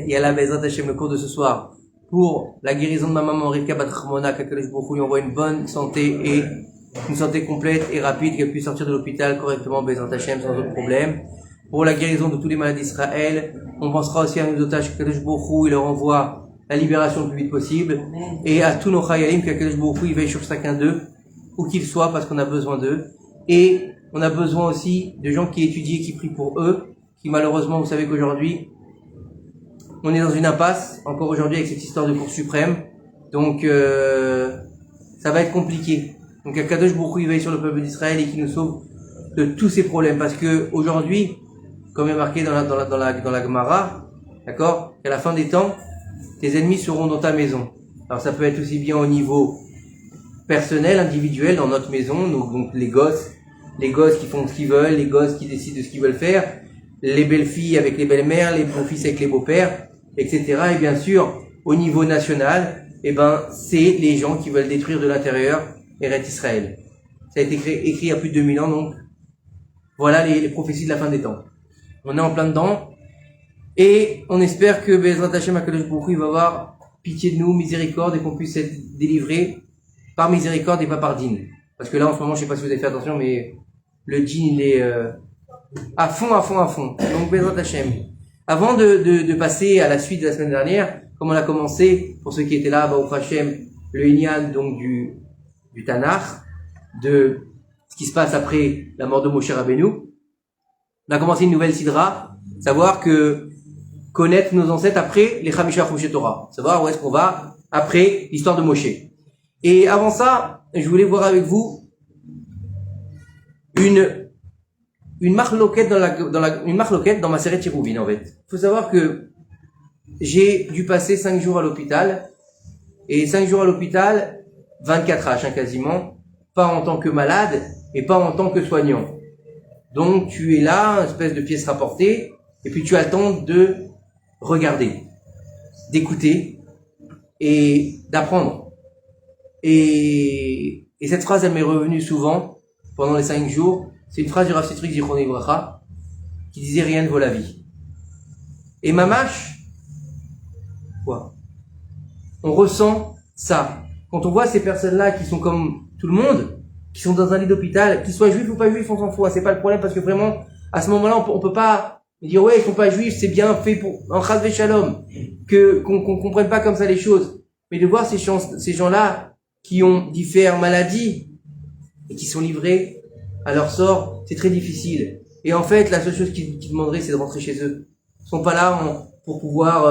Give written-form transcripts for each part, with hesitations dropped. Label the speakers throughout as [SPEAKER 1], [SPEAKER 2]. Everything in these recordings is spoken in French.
[SPEAKER 1] et à la Bezrat Hashem, le cours de ce soir, pour la guérison de ma maman Rivka Bat Chmona, qu'Akadosh Baruch Hu lui envoie une bonne santé et une santé complète et rapide, qu'elle puisse sortir de l'hôpital correctement, Bezrat Hashem, sans autre problème. Pour la guérison de tous les malades d'Israël, on pensera aussi à nos otages, qu'Akadosh Baruch Hu, il leur envoie la libération le plus vite possible, et à tous nos chayalim, qu'Akadosh Baruch Hu, il veille sur chacun d'eux, où qu'ils soient, parce qu'on a besoin d'eux. Et on a besoin aussi de gens qui étudient, qui prient pour eux, qui malheureusement, vous savez qu'aujourd'hui, on est dans une impasse, encore aujourd'hui, avec cette histoire de Cour suprême. Donc, ça va être compliqué. Donc, Akadosh Baruch Hu, il veille sur le peuple d'Israël et qui nous sauve de tous ces problèmes. Parce que aujourd'hui, comme est marqué dans la Gemara, d'accord, qu'à la fin des temps, tes ennemis seront dans ta maison. Alors, ça peut être aussi bien au niveau personnel, individuel, dans notre maison, donc les gosses qui font ce qu'ils veulent, les gosses qui décident de ce qu'ils veulent faire, les belles filles avec les belles-mères, les beaux-fils avec les beaux-pères, etc. Et bien sûr, au niveau national, c'est les gens qui veulent détruire de l'intérieur Eretz Israël. Ça a été écrit il y a plus de 2000 ans, donc voilà les prophéties de la fin des temps. On est en plein dedans, et on espère que Bezrat Hashem HaKadosh Baruch Hu, il va avoir pitié de nous, miséricorde, et qu'on puisse être délivrés par miséricorde et pas par dîne. Parce que là, en ce moment, je sais pas si vous avez fait attention, mais le djinn, il est à fond. Donc, Bezrat Hashem. Avant de passer à la suite de la semaine dernière, comme on a commencé, pour ceux qui étaient là, Baruch Hashem, le Inyan, donc du Tanakh, de ce qui se passe après la mort de Moshe Rabbeinu, on a commencé une nouvelle sidra, savoir que connaître nos ancêtres après les Chamisha Chumshei Torah, savoir où est-ce qu'on va après l'histoire de Moshe. Et avant ça, je voulais voir avec vous une marloquette une marloquette dans ma série de Cheruvin, en fait. Il faut savoir que j'ai dû passer 5 jours à l'hôpital, et 5 jours à l'hôpital, 24 H, quasiment, pas en tant que malade, et pas en tant que soignant. Donc, tu es là, une espèce de pièce rapportée, et puis tu as le temps de regarder, d'écouter, et d'apprendre. Et cette phrase, elle m'est revenue souvent, pendant les 5 jours. C'est une phrase du Rav Sitrik Zichrono Livracha, qui disait rien ne vaut la vie. Et mamash, quoi? On ressent ça. Quand on voit ces personnes-là qui sont comme tout le monde, qui sont dans un lit d'hôpital, qu'ils soient juifs ou pas juifs, on s'en fout, c'est pas le problème, parce que vraiment, à ce moment-là, on peut pas dire, ouais, ils sont pas juifs, c'est bien fait pour, en chas v'shalom, qu'on comprenne pas comme ça les choses. Mais de voir ces gens-là, qui ont différentes maladies, et qui sont livrés à leur sort, c'est très difficile. Et en fait, la seule chose qu'ils demanderaient, c'est de rentrer chez eux. Ils sont pas là pour pouvoir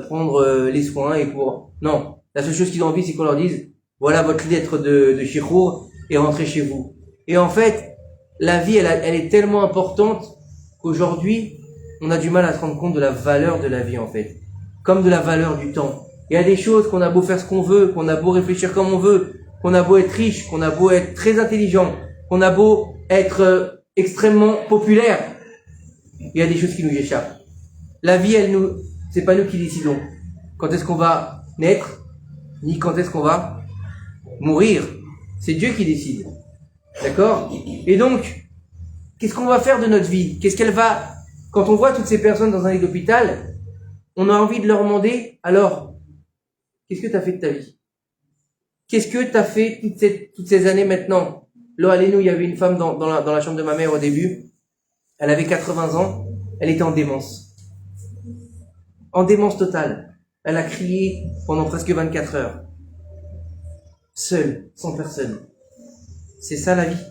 [SPEAKER 1] prendre les soins et pour... Non, la seule chose qu'ils ont envie, c'est qu'on leur dise, voilà votre lettre de shichour et rentrez chez vous. Et en fait, la vie, elle est tellement importante qu'aujourd'hui, on a du mal à se rendre compte de la valeur de la vie, en fait. Comme de la valeur du temps. Il y a des choses qu'on a beau faire ce qu'on veut, qu'on a beau réfléchir comme on veut, qu'on a beau être riche, qu'on a beau être très intelligent, qu'on a beau être extrêmement populaire, il y a des choses qui nous échappent. La vie, c'est pas nous qui décidons quand est-ce qu'on va naître, ni quand est-ce qu'on va mourir. C'est Dieu qui décide. D'accord? Et donc, qu'est-ce qu'on va faire de notre vie? Quand on voit toutes ces personnes dans un lit d'hôpital, on a envie de leur demander, alors, qu'est-ce que tu as fait de ta vie? Qu'est-ce que tu as fait toutes ces années maintenant? Là, il y avait une femme dans la chambre de ma mère au début. Elle avait 80 ans. Elle était en démence. En démence totale. Elle a crié pendant presque 24 heures. Seule, sans personne. C'est ça la vie.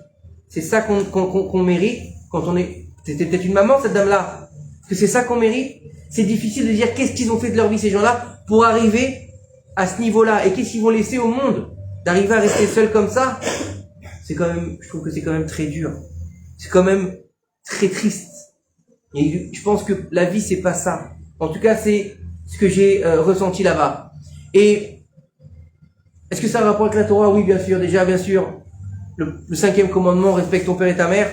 [SPEAKER 1] C'est ça qu'on mérite quand on est... C'était peut-être une maman, cette dame-là. Est-ce que c'est ça qu'on mérite? C'est difficile de dire qu'est-ce qu'ils ont fait de leur vie, ces gens-là, pour arriver à ce niveau-là. Et qu'est-ce qu'ils vont laisser au monde? D'arriver à rester seul comme ça? Je trouve que c'est quand même très dur. C'est quand même très triste. Et je pense que la vie, c'est pas ça. En tout cas, c'est ce que j'ai ressenti là-bas. Et est-ce que ça a un rapport avec la Torah? Oui, bien sûr. Déjà, bien sûr, le 5e commandement, respecte ton père et ta mère.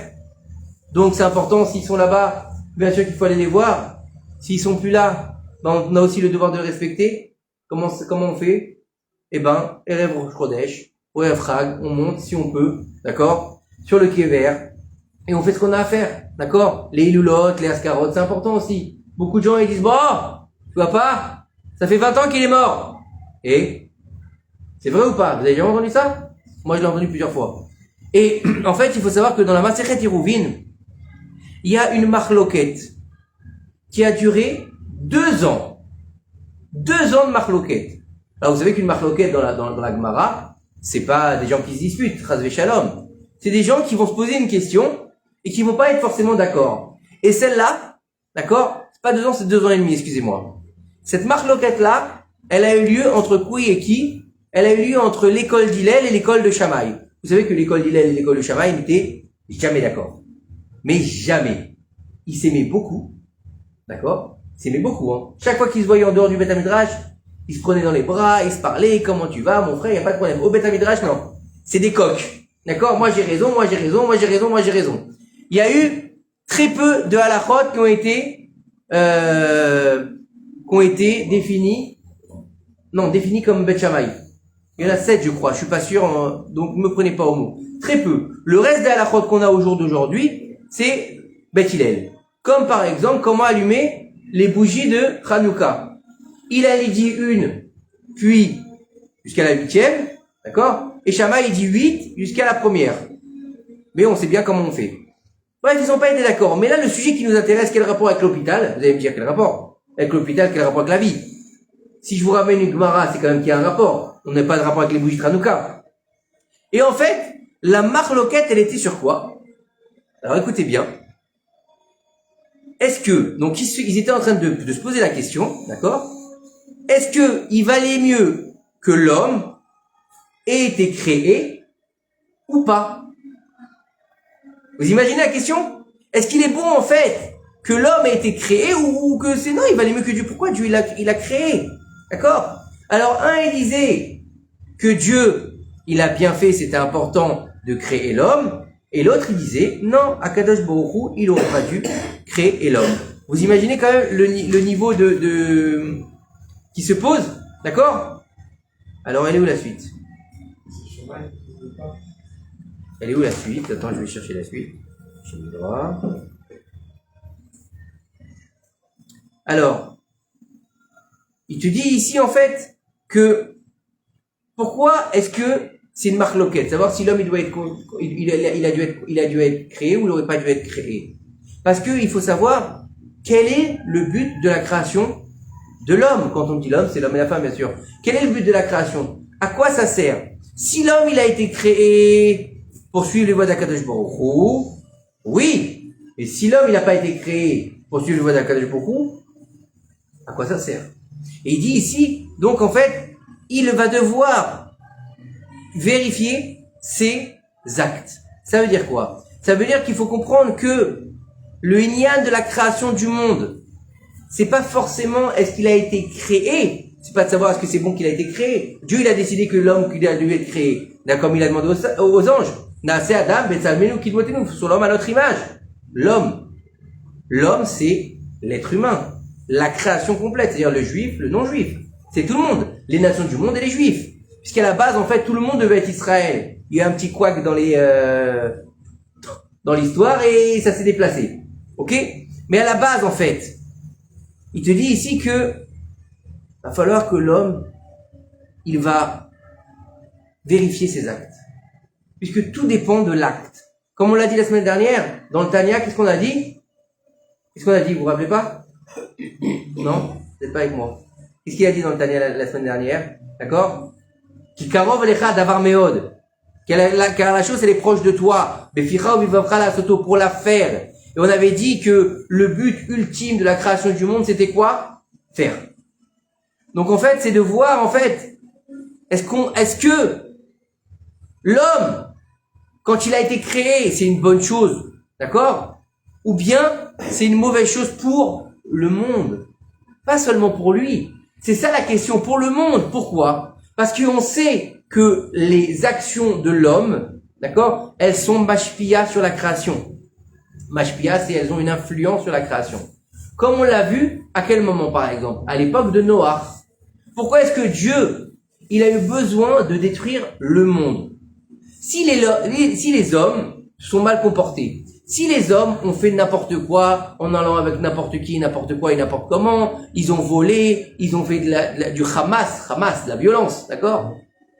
[SPEAKER 1] Donc, c'est important. S'ils sont là-bas, bien sûr qu'il faut aller les voir. S'ils sont plus là, on a aussi le devoir de les respecter. Comment on fait? Erev Rosh Chodesh, ou Erev Chag, on monte si on peut, d'accord, sur le Kever, et on fait ce qu'on a à faire, d'accord. Les Iloulot, les Askarot, c'est important aussi. Beaucoup de gens, ils disent, Tu vois pas? Ça fait 20 ans qu'il est mort. Et c'est vrai ou pas? Vous avez jamais entendu ça? Moi, je l'ai entendu plusieurs fois. Et en fait, il faut savoir que dans la Masechet Eruvin, il y a une marloquette qui a duré 2 ans. 2 ans de marloquette. Alors, vous savez qu'une marloquette dans la Gemara, c'est pas des gens qui se disputent, Chas Shalom. C'est des gens qui vont se poser une question et qui vont pas être forcément d'accord. Et celle-là, d'accord? C'est pas 2 ans, c'est 2 ans et demi, excusez-moi. Cette marloquette-là, elle a eu lieu entre qui et qui? Elle a eu lieu entre l'école d'Hillel et l'école de Shammai. Vous savez que l'école d'Hillel et l'école de Shammai n'étaient jamais d'accord. Mais jamais. Ils s'aimaient beaucoup. D'accord? Ils s'aimaient beaucoup, hein. Chaque fois qu'ils se voyaient en dehors du Beth Midrash, ils se prenaient dans les bras, ils se parlaient, comment tu vas, mon frère, il n'y a pas de problème. Au Beth Midrash, non. C'est des coqs. D'accord? Moi j'ai raison, moi j'ai raison, moi j'ai raison, moi j'ai raison. Il y a eu très peu de halachot qui ont été définis comme Beth Shammai. Il y en a 7, je crois, je suis pas sûr, donc ne me prenez pas au mot. Très peu. Le reste des halachot qu'on a au jour d'aujourd'hui, c'est Beth Hillel. Comme par exemple, comment allumer les bougies de Hanouka. Il a dit une, puis jusqu'à la 8e, d'accord? Et Shammai, il dit 8 jusqu'à la première. Mais on sait bien comment on fait. Bref, ils n'ont pas été d'accord. Mais là, le sujet qui nous intéresse, quel rapport avec l'hôpital? Vous allez me dire, quel rapport? Avec l'hôpital, quel rapport avec la vie? Si je vous ramène une Gemara, c'est quand même qu'il y a un rapport. On n'a pas de rapport avec les bougies de Hanouka. Et en fait, la marloquette, elle était sur quoi? Alors écoutez bien. Est-ce que, donc ils étaient en train de se poser la question, d'accord? Est-ce que il valait mieux que l'homme ait été créé ou pas? Vous imaginez la question? Est-ce qu'il est bon en fait que l'homme ait été créé ou que c'est non, il valait mieux que Dieu? Pourquoi Dieu il a créé? D'accord? Alors un il disait que Dieu il a bien fait, c'était important de créer l'homme, et l'autre il disait non, Akadosh Baruch Hu, il aurait pas dû créer l'homme. Vous imaginez quand même le niveau de qui se pose, d'accord? Alors elle est où la suite? Elle est où la suite? Attends, je vais chercher la suite. Je vais droit. Alors, il te dit ici en fait que pourquoi est-ce que c'est une marloquette, savoir si l'homme il a dû être créé ou il n'aurait pas dû être créé. Parce que il faut savoir quel est le but de la création de l'homme. Quand on dit l'homme, c'est l'homme et la femme, bien sûr. Quel est le but de la création? À quoi ça sert? Si l'homme, il a été créé pour suivre les voies d'Akadosh Baruch Hu, oui. Et si l'homme, il n'a pas été créé pour suivre les voies d'Akadosh Baruch Hu, à quoi ça sert? Et il dit ici, donc en fait, il va devoir vérifier ses actes. Ça veut dire quoi? Ça veut dire qu'il faut comprendre que le inyan de la création du monde, c'est pas forcément est-ce qu'il a été créé, c'est pas de savoir est-ce que c'est bon qu'il a été créé. Dieu il a décidé que l'homme qu'il a dû être créé, comme il a demandé aux anges, Naaseh Adam Betzalmenu Kidmotenu, sur l'homme à notre image. L'homme c'est l'être humain, la création complète, c'est-à-dire le juif, le non-juif, c'est tout le monde, les nations du monde et les juifs, puisqu'à la base en fait tout le monde devait être Israël. Il y a un petit couac dans l'histoire et ça s'est déplacé, ok? Mais à la base en fait, il te dit ici que va falloir que l'homme, il va vérifier ses actes. Puisque tout dépend de l'acte. Comme on l'a dit la semaine dernière, dans le Tanya, qu'est-ce qu'on a dit? Qu'est-ce qu'on a dit? Vous vous rappelez pas? Non? Vous n'êtes pas avec moi. Qu'est-ce qu'il a dit dans le Tanya la semaine dernière? D'accord? Qui karov alecha davar meod. Car la chose, elle est proche de toi. Beficha ou bivavcha la soto, pour la faire. Et on avait dit que le but ultime de la création du monde, c'était quoi? Faire. Donc en fait, c'est de voir, en fait, est-ce que l'homme, quand il a été créé, c'est une bonne chose, d'accord? Ou bien, c'est une mauvaise chose pour le monde. Pas seulement pour lui. C'est ça la question, pour le monde. Pourquoi? Parce qu'on sait que les actions de l'homme, d'accord, elles sont mashpia sur la création. Mashpia, c'est elles ont une influence sur la création. Comme on l'a vu, à quel moment par exemple? À l'époque de Noah. Pourquoi est-ce que Dieu, il a eu besoin de détruire le monde? Si les hommes sont mal comportés, Si les hommes ont fait n'importe quoi, en allant avec n'importe qui, n'importe quoi et n'importe comment, ils ont volé, ils ont fait du Hamas, de la violence, d'accord?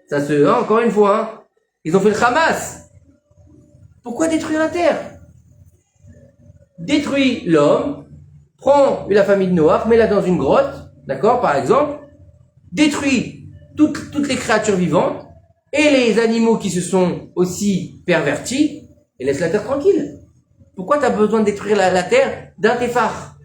[SPEAKER 1] Ça encore une fois, hein, ils ont fait le Hamas. Pourquoi détruire la terre? Détruis l'homme, prends la famille de Noach, mets-la dans une grotte, d'accord, par exemple, détruis toutes les créatures vivantes et les animaux qui se sont aussi pervertis et laisse la terre tranquille. Pourquoi tu as besoin de détruire la terre d'un téphar?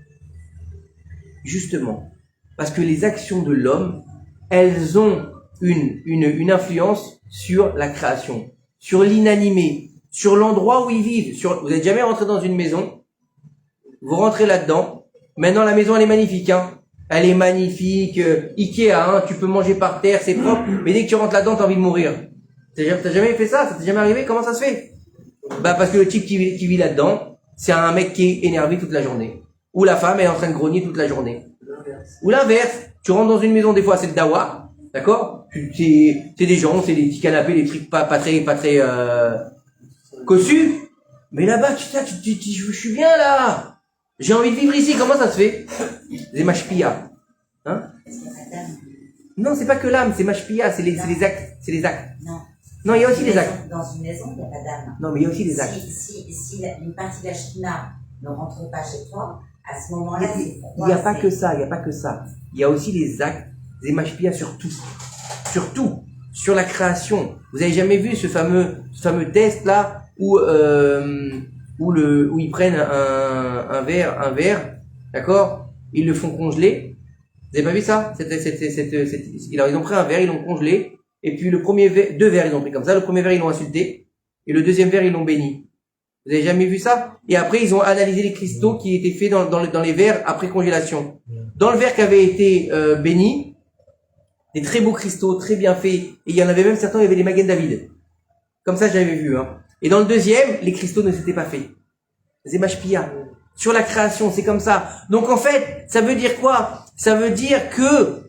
[SPEAKER 1] Justement, parce que les actions de l'homme, elles ont une influence sur la création, sur l'inanimé, sur l'endroit où ils vivent. Vous n'êtes jamais rentré dans une maison, vous rentrez là-dedans, maintenant la maison elle est magnifique, hein. Elle est magnifique, Ikea, hein, tu peux manger par terre, c'est propre, mais dès que tu rentres là-dedans, t'as envie de mourir. T'as jamais fait ça? Ça t'est jamais arrivé? Comment ça se fait? Bah parce que le type qui vit là-dedans, c'est un mec qui est énervé toute la journée. Ou la femme elle est en train de grogner toute la journée. Ou l'inverse. Tu rentres dans une maison, des fois c'est le dawa, d'accord? C'est des gens, c'est des petits canapés, des trucs pas très cossus. Mais là-bas, je suis bien là. J'ai envie de vivre ici. Comment ça se fait? C'est mashpia. Hein? Non, c'est pas que l'âme, c'est mashpia, c'est les actes. C'est les actes. Non, il y a aussi des actes.
[SPEAKER 2] Dans une maison, il n'y a pas d'âme.
[SPEAKER 1] Non, mais il y a aussi des actes.
[SPEAKER 2] Si une partie de la Shekhinah ne rentre pas chez toi, à ce moment-là, c'est froid.
[SPEAKER 1] Il n'y a pas que ça, il n'y a pas que ça. Il y a aussi les actes, des mashpia sur tout. Sur tout. Sur la création. Vous avez jamais vu ce fameux test là où ils prennent un verre, d'accord? Ils le font congeler. Vous avez pas vu ça? Alors ils ont pris un verre, ils l'ont congelé. Et puis le premier verre, 2 verres ils ont pris comme ça. Le premier verre ils l'ont insulté. Et le deuxième verre ils l'ont béni. Vous avez jamais vu ça? Et après ils ont analysé les cristaux qui étaient faits dans les verres après congélation. Dans le verre qui avait été béni, des très beaux cristaux, très bien faits. Et il y en avait même certains, il y avait des Magen David. Comme ça j'avais vu, hein. Et dans le deuxième, les cristaux ne s'étaient pas faits. C'est mashpia. Sur la création, c'est comme ça. Donc en fait, ça veut dire quoi? Ça veut dire que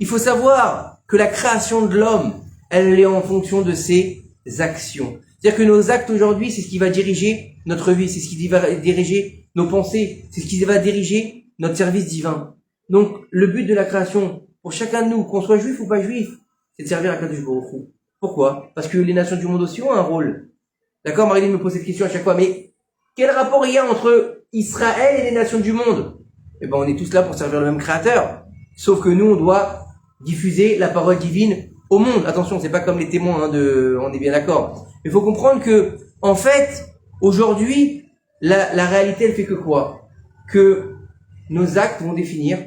[SPEAKER 1] il faut savoir que la création de l'homme, elle est en fonction de ses actions. C'est-à-dire que nos actes aujourd'hui, c'est ce qui va diriger notre vie, c'est ce qui va diriger nos pensées, c'est ce qui va diriger notre service divin. Donc le but de la création, pour chacun de nous, qu'on soit juif ou pas juif, c'est de servir à Kadosh Baruch Hu. Pourquoi? Parce que les nations du monde aussi ont un rôle. D'accord, Marilyn me pose cette question à chaque fois, mais quel rapport il y a entre Israël et les nations du monde? Eh ben, on est tous là pour servir le même créateur. Sauf que nous, on doit diffuser la parole divine au monde. Attention, c'est pas comme les témoins, hein, on est bien d'accord. Il faut comprendre que, en fait, aujourd'hui, la réalité, elle fait que quoi? Que nos actes vont définir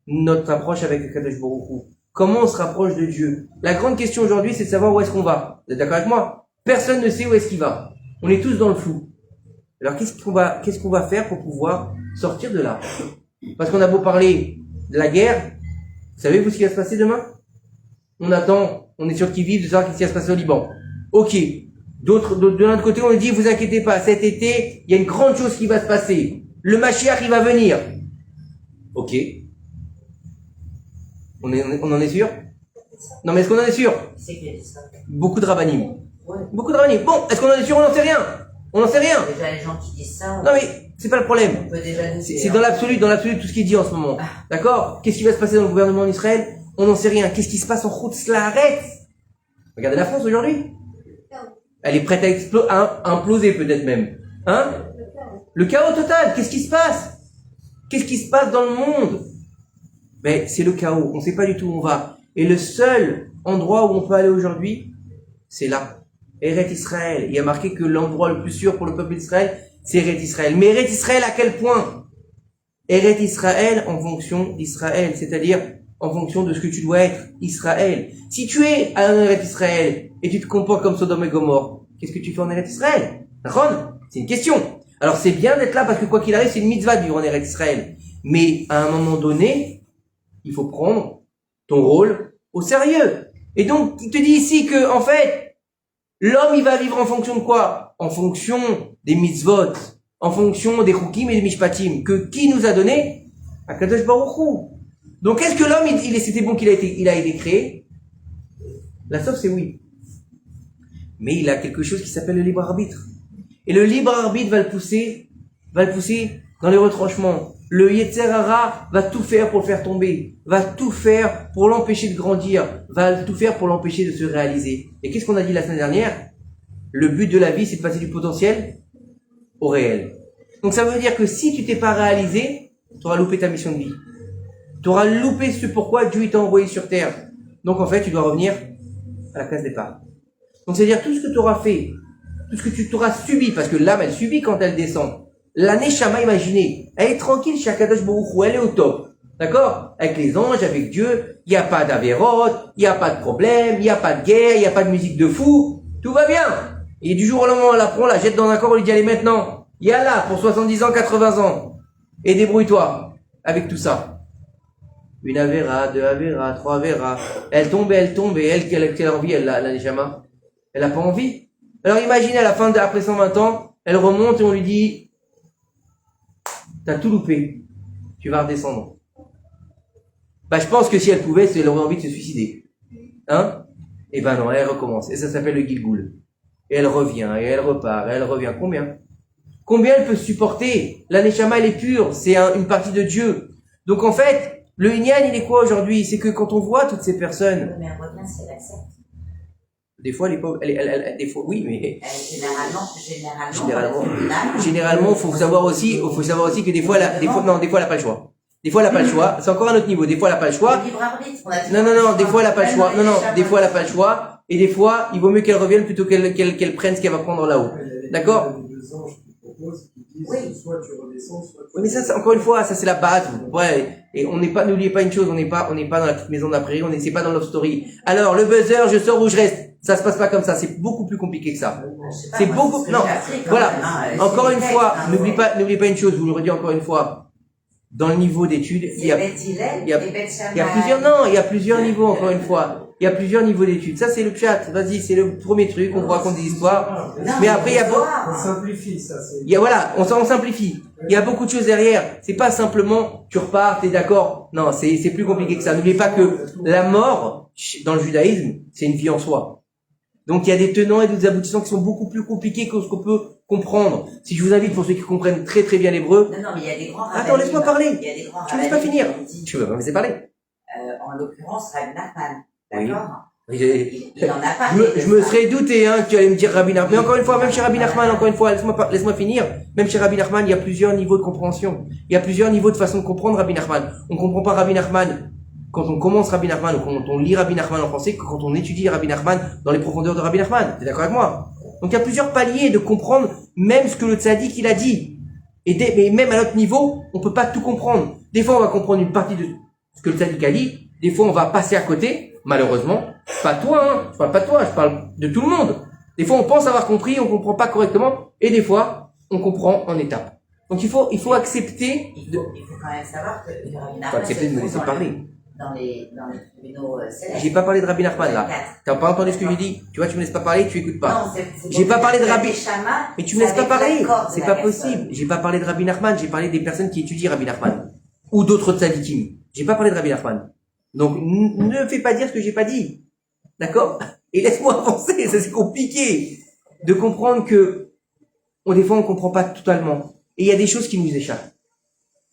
[SPEAKER 1] notre approche avec le Kadosh Baruch Hu. Comment on se rapproche de Dieu? La grande question aujourd'hui, c'est de savoir où est-ce qu'on va. Vous êtes d'accord avec moi? Personne ne sait où est-ce qu'il va. On est tous dans le flou. Alors qu'est-ce qu'on va faire pour pouvoir sortir de là? Parce qu'on a beau parler de la guerre, savez-vous ce qui va se passer demain? On attend, on est sûr qu'ils vivent de savoir ce qui va se passer au Liban. Ok. De l'autre côté, on nous dit, vous inquiétez pas, cet été, il y a une grande chose qui va se passer. Le Mashiach, il va venir. Ok. On en est sûr? Non, mais est-ce qu'on en est sûr? Beaucoup de rabbinim.
[SPEAKER 2] Ouais.
[SPEAKER 1] Beaucoup de rabbinim. Bon, est-ce qu'on en est sûr? On n'en sait rien. On n'en sait rien.
[SPEAKER 2] Déjà, les gens qui disent ça.
[SPEAKER 1] Non, mais c'est pas le problème.
[SPEAKER 2] On peut déjà
[SPEAKER 1] C'est dans l'absolu tout ce qui est dit en ce moment. D'accord? Qu'est-ce qui va se passer dans le gouvernement en Israël? On n'en sait rien. Qu'est-ce qui se passe en Chutz La'aretz? Regardez la France aujourd'hui. Elle est prête à imploser peut-être même. Hein? Le chaos total. Qu'est-ce qui se passe? Qu'est-ce qui se passe dans le monde? Mais c'est le chaos. On ne sait pas du tout où on va. Et le seul endroit où on peut aller aujourd'hui, c'est là. Eret Israël. Il y a marqué que l'endroit le plus sûr pour le peuple d'Israël, c'est Eret Israël. Mais Eret Israël à quel point? Eret Israël en fonction d'Israël. C'est-à-dire en fonction de ce que tu dois être. Israël. Si tu es à Eret Israël et tu te comportes comme Sodome et Gomorre, qu'est-ce que tu fais en Eret Israël? D'accord? C'est une question. Alors c'est bien d'être là parce que quoi qu'il arrive, c'est une mitzvah de vivre en Eret Israël. Mais à un moment donné, il faut prendre ton rôle au sérieux. Et donc, il te dit ici que, en fait, l'homme, il va vivre en fonction de quoi? En fonction des mitzvot, en fonction des chukim et des mishpatim, que qui nous a donné? Akadosh Baruch Hu. Donc, est-ce que l'homme, c'était bon qu'il a été créé? La sauce, c'est oui. Mais il a quelque chose qui s'appelle le libre arbitre. Et le libre arbitre va le pousser dans les retranchements. Le Yetzer Hara va tout faire pour le faire tomber, va tout faire pour l'empêcher de grandir, va tout faire pour l'empêcher de se réaliser. Et qu'est-ce qu'on a dit la semaine dernière? Le but de la vie, c'est de passer du potentiel au réel. Donc ça veut dire que si tu t'es pas réalisé, tu auras loupé ta mission de vie. Tu auras loupé ce pourquoi Dieu t'a envoyé sur terre. Donc en fait, tu dois revenir à la case départ. Donc c'est-à-dire tout ce que tu auras fait, tout ce que tu t'auras subi, parce que l'âme, elle subit quand elle descend. La Neshama, imaginez, elle est tranquille chez Akadosh Baruch Hu, elle est au top. D'accord? Avec les anges, avec Dieu, il n'y a pas d'avérot, il n'y a pas de problème, il n'y a pas de guerre, il n'y a pas de musique de fou, tout va bien. Et du jour au lendemain, on la prend, on la jette dans un corps, on lui dit allez maintenant, il y a là pour 70 ans, 80 ans, et débrouille-toi avec tout ça. Une avéra, deux avéra, trois avéra, elle tombe, et elle, quelle envie, elle, la Neshama? Elle n'a pas envie. Alors imaginez à la fin après 120 ans, elle remonte et on lui dit t'as tout loupé, tu vas redescendre. Bah je pense que si elle pouvait, elle aurait envie de se suicider. Hein? Et ben non, elle recommence. Et ça s'appelle le Gilgoul. Et elle revient, et elle repart, et elle revient. Combien elle peut supporter? La Neshama, elle est pure, c'est une partie de Dieu. Donc en fait, le Inyan, il est quoi aujourd'hui? C'est que quand on voit toutes ces personnes...
[SPEAKER 2] Mais elle revient si elle accepte.
[SPEAKER 1] Des fois, elle est pas, des fois, oui, mais...
[SPEAKER 2] Généralement,
[SPEAKER 1] faut savoir aussi que des fois, elle a pas le choix. Des fois, elle a pas le choix. C'est encore un autre niveau. Des fois, elle a pas le choix. Non, des fois, elle a pas le choix. Non, des fois, elle a pas le choix. Et des fois, il vaut mieux qu'elle revienne plutôt qu'elle prenne ce qu'elle va prendre là-haut. D'accord?
[SPEAKER 2] Oui.
[SPEAKER 1] Oui, mais ça, encore une fois, ça c'est la base. Ouais. Et n'oubliez pas une chose, on n'est pas dans la petite maison de la prairie, c'est pas dans Love Story. Alors, le buzzer, je sors ou je reste. Ça se passe pas comme ça, c'est beaucoup plus compliqué que ça. C'est beaucoup, non. Voilà. Encore une fois, n'oubliez pas une chose, je vous le redis encore une fois. Dans le niveau d'études, il y a plusieurs niveaux, encore une fois. Il y a plusieurs niveaux d'études. Ça, c'est le chat. Vas-y, c'est le premier truc. On vous raconte des histoires. Mais après, il y a
[SPEAKER 3] on simplifie, ça,
[SPEAKER 1] on simplifie. Il y a beaucoup de choses derrière. C'est pas simplement, tu repars, t'es d'accord. Non, c'est plus compliqué que ça. N'oubliez pas que la mort, dans le judaïsme, c'est une vie en soi. Donc, il y a des tenants et des aboutissants qui sont beaucoup plus compliqués que ce qu'on peut comprendre. Si je vous invite, pour ceux qui comprennent très très bien l'hébreu.
[SPEAKER 2] Non, mais il y a des grands rabbins.
[SPEAKER 1] Attends, laisse-moi parler. Tu me laisses pas finir.
[SPEAKER 2] Tu
[SPEAKER 1] veux pas me laisser parler.
[SPEAKER 2] En l'occurrence, Rabbi Nachman.
[SPEAKER 1] Oui.
[SPEAKER 2] D'accord?
[SPEAKER 1] Il en a pas. Je me serais douté, que tu allais me dire Rabbi Nachman. Mais encore une fois, même chez Rabbi Nachman, laisse-moi finir. Même chez Rabbi Nachman, il y a plusieurs niveaux de compréhension. Il y a plusieurs niveaux de façon de comprendre Rabbi Nachman. On comprend pas Rabbi Nachman quand on commence Rabbi Nachman ou quand on lit Rabbi Nachman en français que quand on étudie Rabbi Nachman dans les profondeurs de Rabbi Nachman. T'es d'accord avec moi? Donc il y a plusieurs paliers de comprendre même ce que le tzaddik il a dit. Mais même à notre niveau, on peut pas tout comprendre. Des fois, on va comprendre une partie de ce que le tzaddik a dit. Des fois, on va passer à côté. Malheureusement, pas toi, je parle pas de toi, je parle de tout le monde. Des fois, on pense avoir compris, on comprend pas correctement, et des fois, on comprend en étapes. Donc, il faut accepter.
[SPEAKER 2] Il faut quand même savoir que Rabbi Nachman.
[SPEAKER 1] Il faut accepter de me laisser parler.
[SPEAKER 2] Dans les tribunaux célestes.
[SPEAKER 1] J'ai pas parlé de Rabbi Nachman là. T'as pas entendu ce que j'ai dit? Tu vois, tu me laisses pas parler, tu écoutes pas. J'ai pas parlé de Rabbi. Mais tu me laisses pas parler. C'est pas possible. J'ai pas parlé de Rabbi Nachman. J'ai parlé des personnes qui étudient Rabbi Nachman ou d'autres tzadikim. J'ai pas parlé de Rabbi Nachman. Donc ne fais pas dire ce que j'ai pas dit. D'accord? Et laisse-moi avancer. Ça c'est compliqué de comprendre que des fois on comprend pas totalement. Et il y a des choses qui nous échappent.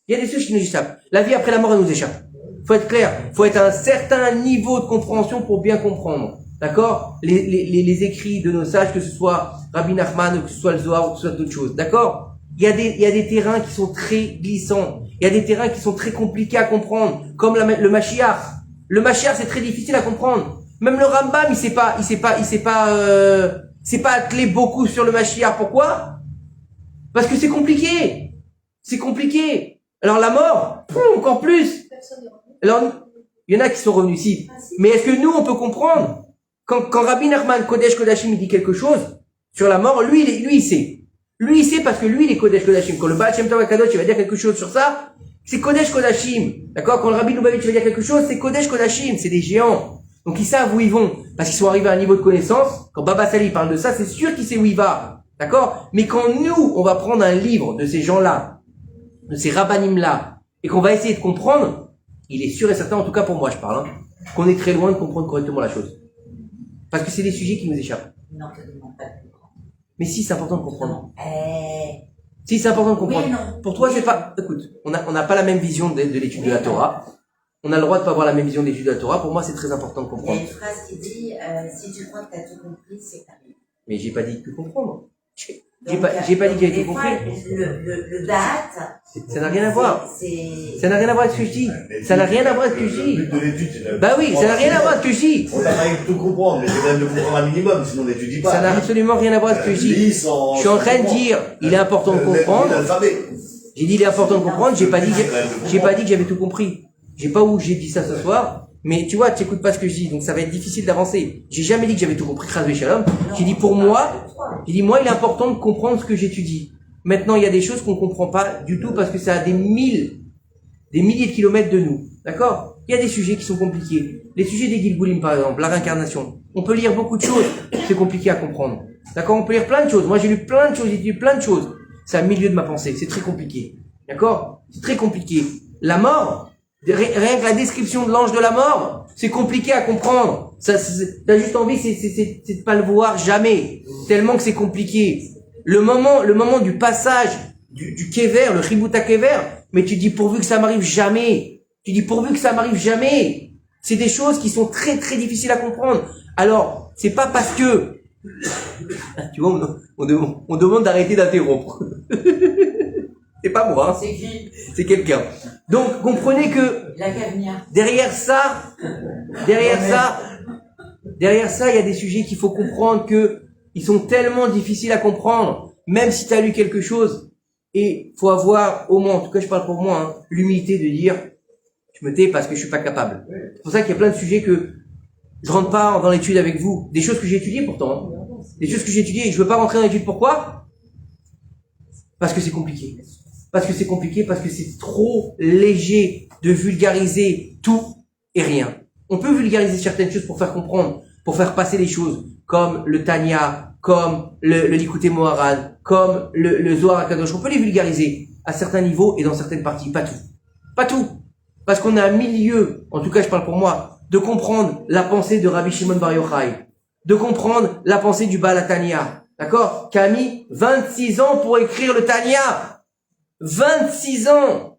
[SPEAKER 1] Il y a des choses qui nous échappent. La vie après la mort elle nous échappe. Faut être clair, faut être à un certain niveau de compréhension pour bien comprendre. D'accord? Les écrits de nos sages, que ce soit Rabbi Nachman, ou que ce soit le Zohar, ou que ce soit d'autres choses. D'accord? Il y a des terrains qui sont très glissants. Il y a des terrains qui sont très compliqués à comprendre. Comme le Mashiach. Le Mashiach, c'est très difficile à comprendre. Même le Rambam, il s'est pas attelé beaucoup sur le Mashiach. Pourquoi? Parce que c'est compliqué. C'est compliqué. Alors la mort, encore plus. Alors, il y en a qui sont revenus ici. Mais est-ce que nous, on peut comprendre? Quand Rabbi Nachman, Kodesh Kodashim, il dit quelque chose sur la mort, lui, il sait. Lui, il sait parce que lui, il est Kodesh Kodashim. Quand le Baal Shem Tov HaKadosh, il va dire quelque chose sur ça, c'est Kodesh Kodashim. D'accord? Quand le Rabbi Lubavitch va dire quelque chose, c'est Kodesh Kodashim. C'est des géants. Donc, ils savent où ils vont. Parce qu'ils sont arrivés à un niveau de connaissance. Quand Baba Sali parle de ça, c'est sûr qu'il sait où il va. D'accord? Mais quand nous, on va prendre un livre de ces gens-là, de ces rabbanim-là, et qu'on va essayer de comprendre, il est sûr et certain, en tout cas pour moi je parle, qu'on est très loin de comprendre correctement la chose. Parce que c'est des sujets qui nous échappent.
[SPEAKER 2] Non, te demande pas de comprendre.
[SPEAKER 1] Mais si, c'est important de comprendre.
[SPEAKER 2] Non.
[SPEAKER 1] Si, c'est important de
[SPEAKER 2] Oui
[SPEAKER 1] comprendre.
[SPEAKER 2] et non.
[SPEAKER 1] Pour toi,
[SPEAKER 2] Oui
[SPEAKER 1] c'est
[SPEAKER 2] et
[SPEAKER 1] pas, écoute, on n'a pas la même vision de l'étude de la Torah. On a le droit de pas avoir la même vision de l'étude de la Torah. Pour moi, c'est très important de
[SPEAKER 2] Il y a
[SPEAKER 1] comprendre.
[SPEAKER 2] une phrase qui dit si tu crois que tu as tout compris, c'est que t'as rien.
[SPEAKER 1] Mais j'ai pas dit de tout comprendre. J'ai
[SPEAKER 2] Donc,
[SPEAKER 1] pas dit que j'avais
[SPEAKER 2] des
[SPEAKER 1] tout
[SPEAKER 2] fois,
[SPEAKER 1] compris.
[SPEAKER 2] le date,
[SPEAKER 1] Ça n'a rien à voir.
[SPEAKER 2] c'est
[SPEAKER 1] Ça n'a rien à voir avec ce que je dis. Ça n'a rien à voir avec ce que je dis.
[SPEAKER 3] Le but de l'étude, c'est de
[SPEAKER 1] Bah oui, ça n'a rien à voir avec ce que je dis.
[SPEAKER 3] On n'a pas tout comprendre, mais c'est quand même de comprendre un minimum, sinon on n'étudie pas.
[SPEAKER 1] Ça n'a absolument rien à voir avec ce que je dis. Je suis en train de dire, il est important de comprendre. J'ai dit, il est important de comprendre. J'ai pas dit que j'avais tout compris. J'ai pas où j'ai dit ça ce soir. Mais tu vois, tu écoutes pas ce que je dis, donc ça va être difficile d'avancer. J'ai jamais dit que j'avais tout compris, Chazvé Shalom. J'ai dit pour moi, il est important de comprendre ce que j'étudie. Maintenant, il y a des choses qu'on comprend pas du tout parce que ça a des milliers de kilomètres de nous. D'accord? Il y a des sujets qui sont compliqués. Les sujets des Gilgulim, par exemple, la réincarnation. On peut lire beaucoup de choses, c'est compliqué à comprendre. D'accord? On peut lire plein de choses. Moi, j'ai lu plein de choses, j'ai lu plein de choses. C'est à milieu de ma pensée, c'est très compliqué. D'accord? C'est très compliqué. La mort, rien que la description de l'ange de la mort, c'est compliqué à comprendre. T'as juste envie, c'est de pas le voir jamais. Tellement que c'est compliqué. Le moment du passage du kever, le chibuta kever, mais tu dis pourvu que ça m'arrive jamais. Tu dis pourvu que ça m'arrive jamais. C'est des choses qui sont très très difficiles à comprendre. Alors, c'est pas parce que, tu vois, on demande d'arrêter d'interrompre. C'est pas moi, hein.
[SPEAKER 2] c'est qui
[SPEAKER 1] C'est quelqu'un. Donc, comprenez que
[SPEAKER 2] la Cavnia.
[SPEAKER 1] derrière ça, il y a des sujets qu'il faut comprendre que ils sont tellement difficiles à comprendre, même si tu as lu quelque chose. Et faut avoir, au moins, en tout cas je parle pour moi, hein, l'humilité de dire, je me tais parce que je suis pas capable. C'est pour ça qu'il y a plein de sujets que je rentre pas dans l'étude avec vous. Des choses que j'ai étudiées pourtant. Hein. Des choses que j'ai étudiées et je veux pas rentrer dans l'étude. Pourquoi? Parce que c'est compliqué. Parce que c'est trop léger de vulgariser tout et rien. On peut vulgariser certaines choses pour faire comprendre, pour faire passer les choses, comme le Tanya, comme le Likutei Moharan, comme le Zohar HaKadosh. On peut les vulgariser à certains niveaux et dans certaines parties, pas tout. Pas tout. Parce qu'on a un milieu, en tout cas je parle pour moi, de comprendre la pensée de Rabbi Shimon Bar Yochai, de comprendre la pensée du Baal HaTanya, d'accord, qui a mis 26 ans pour écrire le Tanya. 26 ans.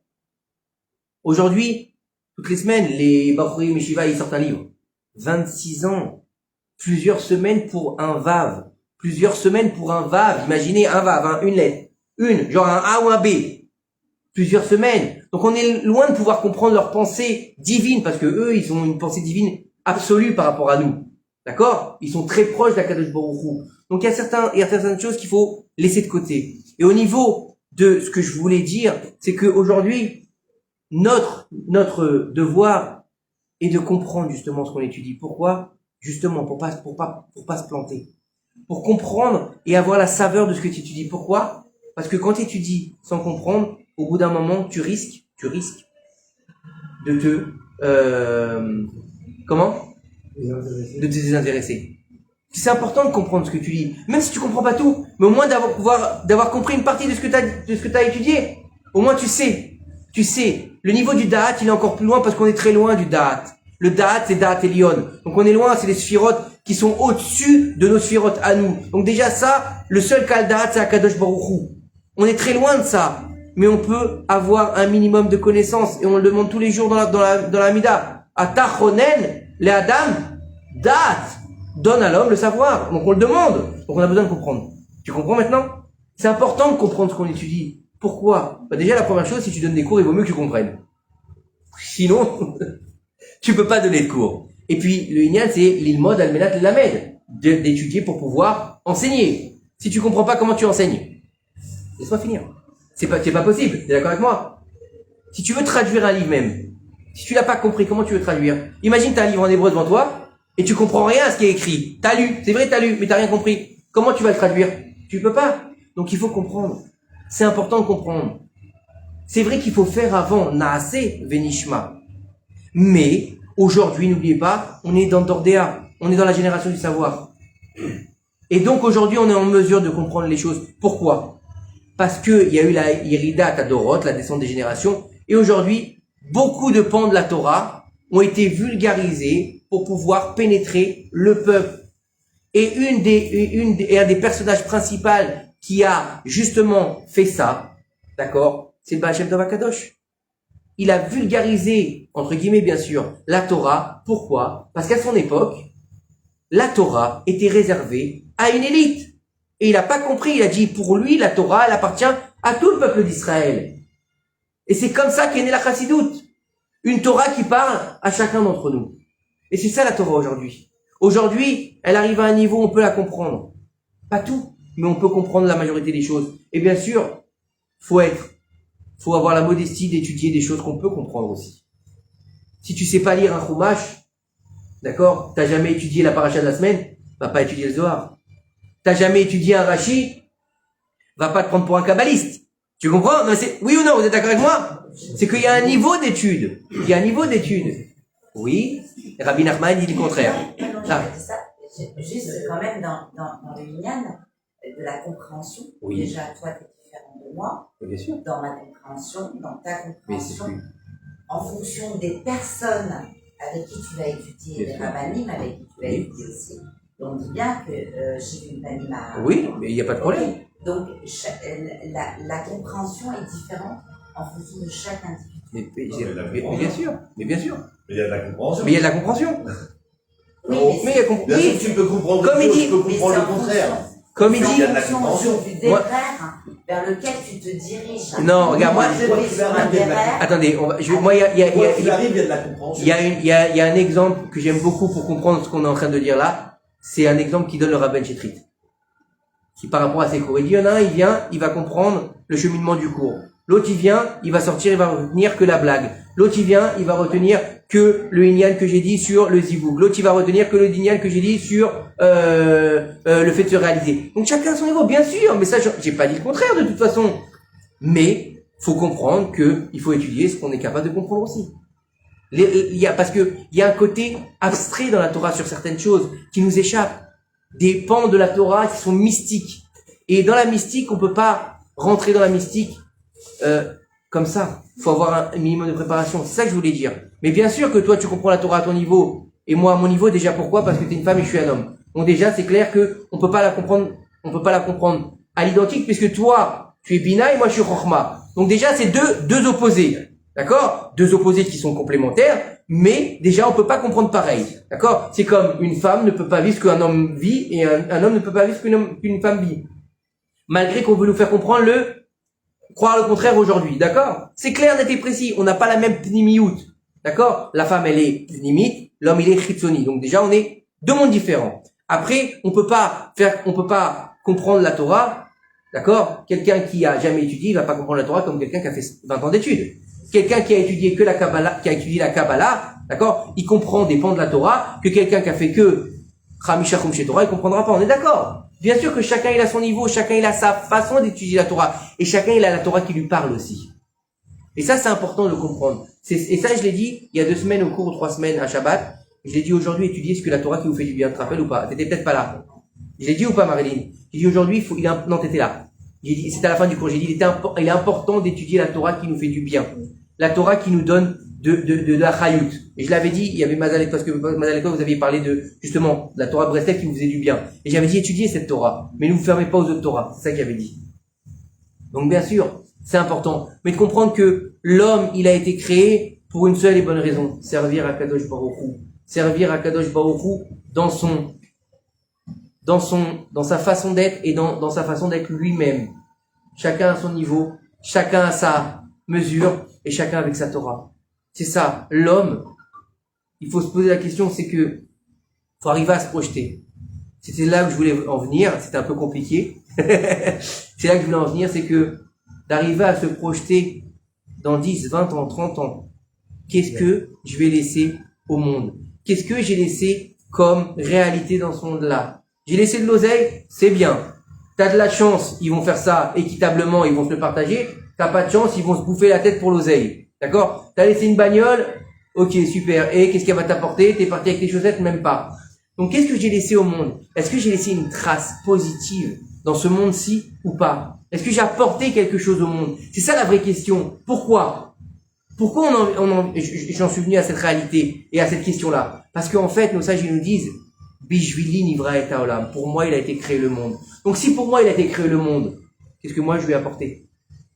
[SPEAKER 1] Aujourd'hui, toutes les semaines, les Bachurim et Shiva, ils sortent un livre. 26 ans. Plusieurs semaines pour un Vav. Imaginez un Vav, hein, une lettre. Genre un A ou un B. Plusieurs semaines. Donc on est loin de pouvoir comprendre leur pensée divine, parce que eux, ils ont une pensée divine absolue par rapport à nous. D'accord? Ils sont très proches d'Akadosh Baruch Hu. Donc il y a certaines choses qu'il faut laisser de côté. Et au niveau de ce que je voulais dire, c'est que aujourd'hui, notre devoir est de comprendre justement ce qu'on étudie. Pourquoi? Justement, pour pas se planter. Pour comprendre et avoir la saveur de ce que tu étudies. Pourquoi? Parce que quand tu étudies sans comprendre, au bout d'un moment, tu risques de te désintéresser. C'est important de comprendre ce que tu lis. Même si tu comprends pas tout, mais au moins d'avoir compris une partie de ce que t'as étudié. Au moins tu sais. Le niveau du Da'at, il est encore plus loin parce qu'on est très loin du Da'at. Le Da'at, c'est Da'at Elion. Donc on est loin, c'est les sphirotes qui sont au-dessus de nos sphirotes à nous. Donc déjà ça, le seul cas Da'at, c'est Akadosh Baruch Hu. On est très loin de ça. Mais on peut avoir un minimum de connaissances et on le demande tous les jours dans la Mida. Atachonen, les Adam, Da'at. Donne à l'homme le savoir. Donc on le demande. Donc on a besoin de comprendre. Tu comprends maintenant? C'est important de comprendre ce qu'on étudie. Pourquoi? Déjà la première chose, si tu donnes des cours, il vaut mieux que tu comprennes. Sinon, tu peux pas donner de cours. Et puis le Inyan, c'est l'ilmod almenat lamed, d'étudier pour pouvoir enseigner. Si tu comprends pas comment tu enseignes, laisse-moi finir. C'est pas possible. T'es d'accord avec moi? Si tu veux traduire un livre même, si tu l'as pas compris, comment tu veux traduire? Imagine t'as un livre en hébreu devant toi. Et tu comprends rien à ce qui est écrit. T'as lu, c'est vrai t'as lu, mais t'as rien compris. Comment tu vas le traduire? Tu peux pas. Donc il faut comprendre. C'est important de comprendre. C'est vrai qu'il faut faire avant Naase Venishma. Mais aujourd'hui, n'oubliez pas, on est dans Dordéa. On est dans la génération du savoir. Et donc aujourd'hui, on est en mesure de comprendre les choses. Pourquoi? Parce que il y a eu la Irida Tadorot, la descente des générations. Et aujourd'hui, beaucoup de pans de la Torah ont été vulgarisés pour pouvoir pénétrer le peuple. Et un des personnages principaux qui a justement fait ça, d'accord, c'est le Baal Shem Tov HaKadosh. Il a vulgarisé, entre guillemets bien sûr, la Torah. Pourquoi? Parce qu'à son époque, la Torah était réservée à une élite. Et il n'a pas compris, il a dit, pour lui, la Torah, elle appartient à tout le peuple d'Israël. Et c'est comme ça qu'est née la Chassidoute. Une Torah qui parle à chacun d'entre nous. Et c'est ça la Torah aujourd'hui. Aujourd'hui, elle arrive à un niveau où on peut la comprendre. Pas tout, mais on peut comprendre la majorité des choses. Et bien sûr, faut avoir la modestie d'étudier des choses qu'on peut comprendre aussi. Si tu sais pas lire un Chumash, d'accord, t'as jamais étudié la paracha de la semaine, va pas étudier le Zohar. T'as jamais étudié un Rashi, va pas te prendre pour un kabbaliste. Tu comprends? Non, oui ou non, vous êtes d'accord avec moi? C'est qu'il y a un niveau d'étude. Il y a un niveau d'étude. Oui, Rabbi Nachman dit le contraire.
[SPEAKER 2] Ah. Juste quand même dans le Minyan, de la compréhension.
[SPEAKER 1] Oui.
[SPEAKER 2] Déjà, toi, tu es différent de moi.
[SPEAKER 1] Bien sûr.
[SPEAKER 2] Dans ma compréhension, dans ta compréhension.
[SPEAKER 1] Mais
[SPEAKER 2] en fonction des personnes avec qui tu vas étudier, des rabbinim avec qui tu vas étudier aussi. Donc, on dit bien que j'ai une panim à...
[SPEAKER 1] Oui, mais il n'y a pas de problème.
[SPEAKER 2] Okay. Donc, la compréhension est différente en fonction de chaque individu.
[SPEAKER 1] Mais bien sûr. Mais bien sûr.
[SPEAKER 3] Mais il y a de la compréhension.
[SPEAKER 1] Mais il y a de la compréhension.
[SPEAKER 2] Oui,
[SPEAKER 1] mais il y a
[SPEAKER 3] bien sûr, tu peux comprendre
[SPEAKER 1] comme il dit,
[SPEAKER 3] tu peux comprendre le contraire.
[SPEAKER 1] Comme il dit,
[SPEAKER 3] il y a de la compréhension.
[SPEAKER 2] Du débraire vers lequel tu te diriges.
[SPEAKER 1] Non, regarde, moi, attendez, moi, il y a de la compréhension. Il y a un exemple que j'aime beaucoup pour comprendre ce qu'on est en train de dire là. C'est un exemple qui donne le Rabben Chetrit. Qui par rapport à ses cours. Il dit, il y en a un, il vient, il va comprendre le cheminement du cours. L'autre, il vient, il va sortir, il va retenir que la blague. L'autre, il vient, il va retenir que le Inyan que j'ai dit sur le Ziboug. L'autre, il va retenir que le Inyan que j'ai dit sur le fait de se réaliser. Donc chacun à son niveau, bien sûr, mais ça, j'ai pas dit le contraire de toute façon. Mais faut comprendre que il faut étudier ce qu'on est capable de comprendre aussi. Parce que il y a un côté abstrait dans la Torah sur certaines choses qui nous échappent. Des pans de la Torah qui sont mystiques. Et dans la mystique, on peut pas rentrer dans la mystique comme ça. Faut avoir un minimum de préparation. C'est ça que je voulais dire. Mais bien sûr que toi, tu comprends la Torah à ton niveau. Et moi, à mon niveau, déjà, pourquoi? Parce que t'es une femme et je suis un homme. Donc déjà, c'est clair que on peut pas la comprendre à l'identique puisque toi, tu es Bina et moi, je suis Chochma. Donc déjà, c'est deux opposés. D'accord? Deux opposés qui sont complémentaires. Mais déjà, on peut pas comprendre pareil. D'accord? C'est comme une femme ne peut pas vivre ce qu'un homme vit et un homme ne peut pas vivre ce qu'une femme vit. Malgré qu'on veut nous faire comprendre croire le contraire aujourd'hui, d'accord? C'est clair, net et précis, on n'a pas la même pnimiout, d'accord? La femme, elle est pnimite, l'homme, il est chitsoni. Donc déjà, on est deux mondes différents. Après, on peut pas comprendre la Torah, d'accord? Quelqu'un qui a jamais étudié, il va pas comprendre la Torah comme quelqu'un qui a fait 20 ans d'études. Quelqu'un qui a étudié que la Kabbalah, qui a étudié la Kabbalah, d'accord? Il comprend des pans de la Torah que quelqu'un qui a fait que Chamisha Chum chez Torah, il comprendra pas, on est d'accord? Bien sûr que chacun il a son niveau, chacun il a sa façon d'étudier la Torah, et chacun il a la Torah qui lui parle aussi. Et ça c'est important de le comprendre. Et ça je l'ai dit il y a 2 semaines au cours ou 3 semaines à Shabbat, je l'ai dit aujourd'hui, étudier ce que la Torah qui vous fait du bien, tu te rappelles ou pas? T'étais peut-être pas là. Je l'ai dit ou pas Marilyn? J'ai dit aujourd'hui, non t'étais là. J'ai dit, c'était à la fin du cours, j'ai dit il est important d'étudier la Torah qui nous fait du bien. La Torah qui nous donne de la chayut. Et je l'avais dit, il y avait Mazal, parce que Mazal, vous aviez parlé justement, de la Torah Breslev qui vous faisait du bien. Et j'avais dit, étudiez cette Torah. Mais ne vous fermez pas aux autres Torahs. C'est ça que j'avais dit. Donc, bien sûr, c'est important. Mais de comprendre que l'homme, il a été créé pour une seule et bonne raison. Servir à Kadosh Baruch Hu. Servir à Kadosh Baruch Hu dans sa façon d'être et dans sa façon d'être lui-même. Chacun à son niveau. Chacun à sa mesure. Et chacun avec sa Torah. C'est ça, l'homme, il faut se poser la question, c'est que faut arriver à se projeter. C'était là que je voulais en venir, c'était un peu compliqué. C'est là que je voulais en venir, c'est que d'arriver à se projeter dans 10, 20 ans, 30 ans. Qu'est-ce que je vais laisser au monde? Qu'est-ce que j'ai laissé comme réalité dans ce monde-là? J'ai laissé de l'oseille, c'est bien. T'as de la chance, ils vont faire ça équitablement, ils vont se le partager. T'as pas de chance, ils vont se bouffer la tête pour l'oseille. D'accord? T'as laissé une bagnole? Ok, super. Et qu'est-ce qu'elle va t'apporter? T'es parti avec tes chaussettes? Même pas. Donc, qu'est-ce que j'ai laissé au monde? Est-ce que j'ai laissé une trace positive dans ce monde-ci ou pas? Est-ce que j'ai apporté quelque chose au monde? C'est ça la vraie question. Pourquoi? Pourquoi j'en suis venu à cette réalité et à cette question-là? Parce qu'en fait, nos sages, ils nous disent Bishvili nivra et haolam. Pour moi, il a été créé le monde. Donc si pour moi, il a été créé le monde, qu'est-ce que moi je lui ai apporté?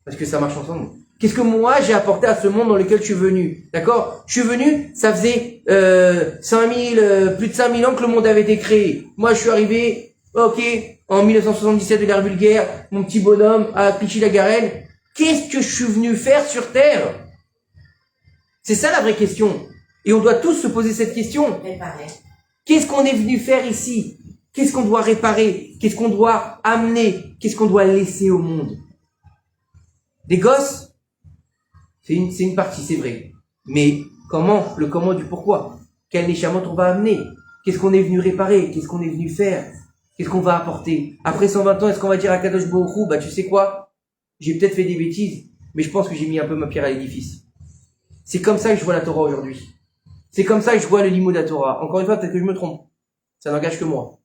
[SPEAKER 1] Parce que ça marche ensemble. Qu'est-ce que moi j'ai apporté à ce monde dans lequel je suis venu? D'accord? Je suis venu, ça faisait 5000, plus de 5000 ans que le monde avait été créé. Moi, je suis arrivé, ok, en 1977 de l'ère vulgaire, mon petit bonhomme à Clichy-la-Garenne. Qu'est-ce que je suis venu faire sur Terre? C'est ça la vraie question. Et on doit tous se poser cette question.
[SPEAKER 2] Réparer.
[SPEAKER 1] Qu'est-ce qu'on est venu faire ici? Qu'est-ce qu'on doit réparer? Qu'est-ce qu'on doit amener? Qu'est-ce qu'on doit laisser au monde? Des gosses, c'est une partie, c'est vrai. Mais comment? Le comment du pourquoi? Quel échappement on va amener? Qu'est-ce qu'on est venu réparer? Qu'est-ce qu'on est venu faire? Qu'est-ce qu'on va apporter? Après 120 ans, est-ce qu'on va dire à Kadosh Baruch Hu, bah tu sais quoi? J'ai peut-être fait des bêtises, mais je pense que j'ai mis un peu ma pierre à l'édifice. C'est comme ça que je vois la Torah aujourd'hui. C'est comme ça que je vois le limo de la Torah. Encore une fois, peut-être que je me trompe. Ça n'engage que moi.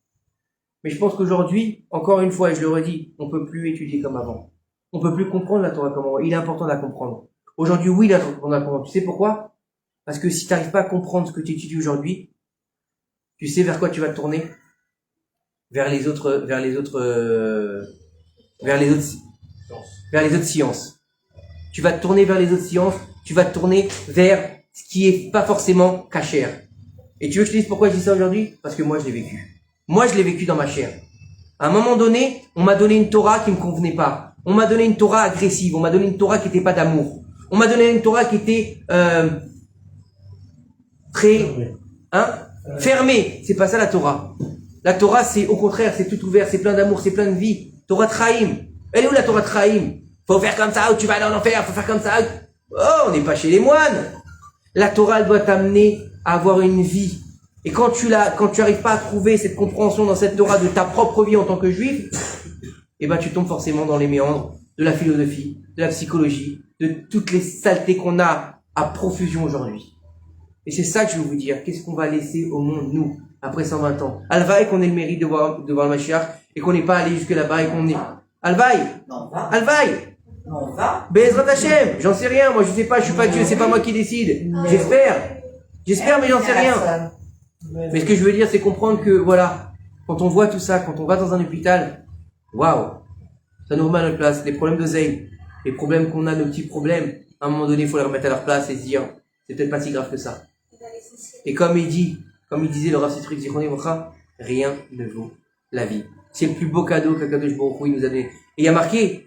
[SPEAKER 1] Mais je pense qu'aujourd'hui, encore une fois, et je le redis, on peut plus étudier comme avant. On peut plus comprendre la Torah comme avant. Il est important de la comprendre. Aujourd'hui, oui, il est important de la comprendre. Tu sais pourquoi? Parce que si tu n'arrives pas à comprendre ce que tu étudies aujourd'hui, tu sais vers quoi tu vas te tourner? Vers les autres sciences. Tu vas te tourner vers les autres sciences, tu vas te tourner vers ce qui est pas forcément cachère. Et tu veux que je te dise pourquoi je dis ça aujourd'hui? Parce que moi je l'ai vécu. Moi je l'ai vécu dans ma chair. À un moment donné, on m'a donné une Torah qui me convenait pas. On m'a donné une Torah agressive, on m'a donné une Torah qui était pas d'amour. On m'a donné une Torah qui était très fermée. C'est pas ça la Torah. La Torah, c'est au contraire, c'est tout ouvert, c'est plein d'amour, c'est plein de vie. Torah Traim. Elle est où la Torah Traim? Faut faire comme ça ou tu vas aller en enfer, faut faire comme ça. Oh, on n'est pas chez les moines. La Torah, elle doit t'amener à avoir une vie. Et quand tu arrives pas à trouver cette compréhension dans cette Torah de ta propre vie en tant que juif, eh ben, tu tombes forcément dans les méandres de la philosophie, de la psychologie, de toutes les saletés qu'on a à profusion aujourd'hui. Et c'est ça que je veux vous dire. Qu'est-ce qu'on va laisser au monde, nous, après 120 ans? Alvaï qu'on ait le mérite de voir le Mashiach et qu'on n'est pas allé jusque là-bas et qu'on est... Alvaï! Alvaï!
[SPEAKER 2] On va.
[SPEAKER 1] Bezrat Hashem! J'en sais rien, moi je sais pas, je suis pas Dieu, c'est pas moi qui décide. J'espère, mais j'en sais rien. Mais ce que je veux dire, c'est comprendre que, voilà, quand on voit tout ça, quand on va dans un hôpital, waouh, ça nous remet à notre place. Les problèmes de Zeyn, les problèmes qu'on a, nos petits problèmes, à un moment donné, il faut les remettre à leur place et se dire, c'est peut-être pas si grave que ça. Et comme il disait le Rav Citruc Zichroné Mocha, rien ne vaut la vie. C'est le plus beau cadeau qu'Akadosh Baruch Hu nous a donné. Et il y a marqué,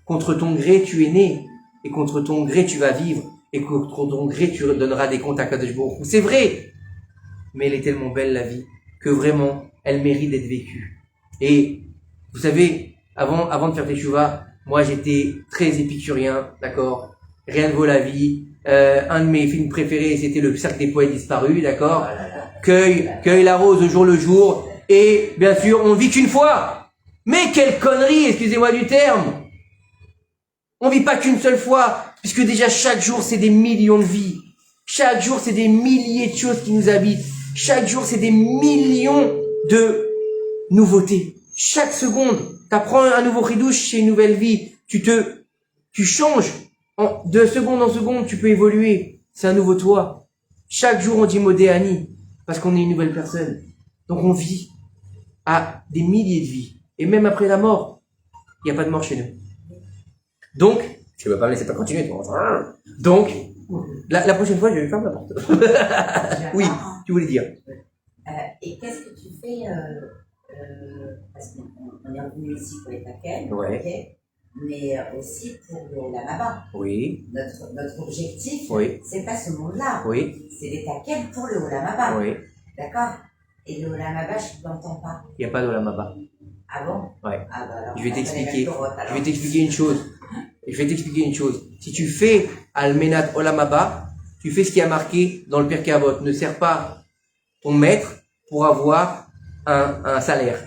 [SPEAKER 1] contre ton gré tu es né, et contre ton gré tu vas vivre, et contre ton gré tu donneras des comptes à Akadosh Baruch Hu. C'est vrai! Mais elle est tellement belle la vie, que vraiment, elle mérite d'être vécue. Et, vous savez, avant de faire Teshuva, moi j'étais très épicurien, d'accord? Rien ne vaut la vie. Un de mes films préférés, c'était le Cercle des poètes disparus, d'accord? Cueille la rose au jour le jour. Et, bien sûr, on vit qu'une fois. Mais quelle connerie, excusez-moi du terme. On vit pas qu'une seule fois, puisque déjà chaque jour, c'est des millions de vies. Chaque jour, c'est des milliers de choses qui nous habitent. Chaque jour, c'est des millions de nouveautés. Chaque seconde, t'apprends un nouveau ridouche, c'est une nouvelle vie. Tu changes. De seconde en seconde, tu peux évoluer. C'est un nouveau toi. Chaque jour, on dit Modéani, parce qu'on est une nouvelle personne. Donc, on vit à des milliers de vies. Et même après la mort, il n'y a pas de mort chez nous. Donc, tu ne vas pas me laisser pas continuer, toi. Donc, la prochaine fois, je vais fermer la porte. Oui, tu voulais dire.
[SPEAKER 2] Et qu'est-ce que tu fais parce qu'on est revenu ici pour les taquets,
[SPEAKER 1] Ouais.
[SPEAKER 2] okay, mais aussi pour la Maba.
[SPEAKER 1] Oui.
[SPEAKER 2] Notre objectif,
[SPEAKER 1] Oui.
[SPEAKER 2] c'est pas ce monde-là.
[SPEAKER 1] Oui.
[SPEAKER 2] C'est les taquets pour le Olamaba.
[SPEAKER 1] Oui.
[SPEAKER 2] D'accord? Et le Olamaba, je ne l'entends pas.
[SPEAKER 1] Il n'y a pas de Olamaba.
[SPEAKER 2] Ah bon?
[SPEAKER 1] Ouais.
[SPEAKER 2] Ah bah alors,
[SPEAKER 1] Je vais t'expliquer une chose. Si tu fais Almenat Olamaba, tu fais ce qui a marqué dans le Pirkei Avot. Ne sers pas ton maître pour avoir un salaire.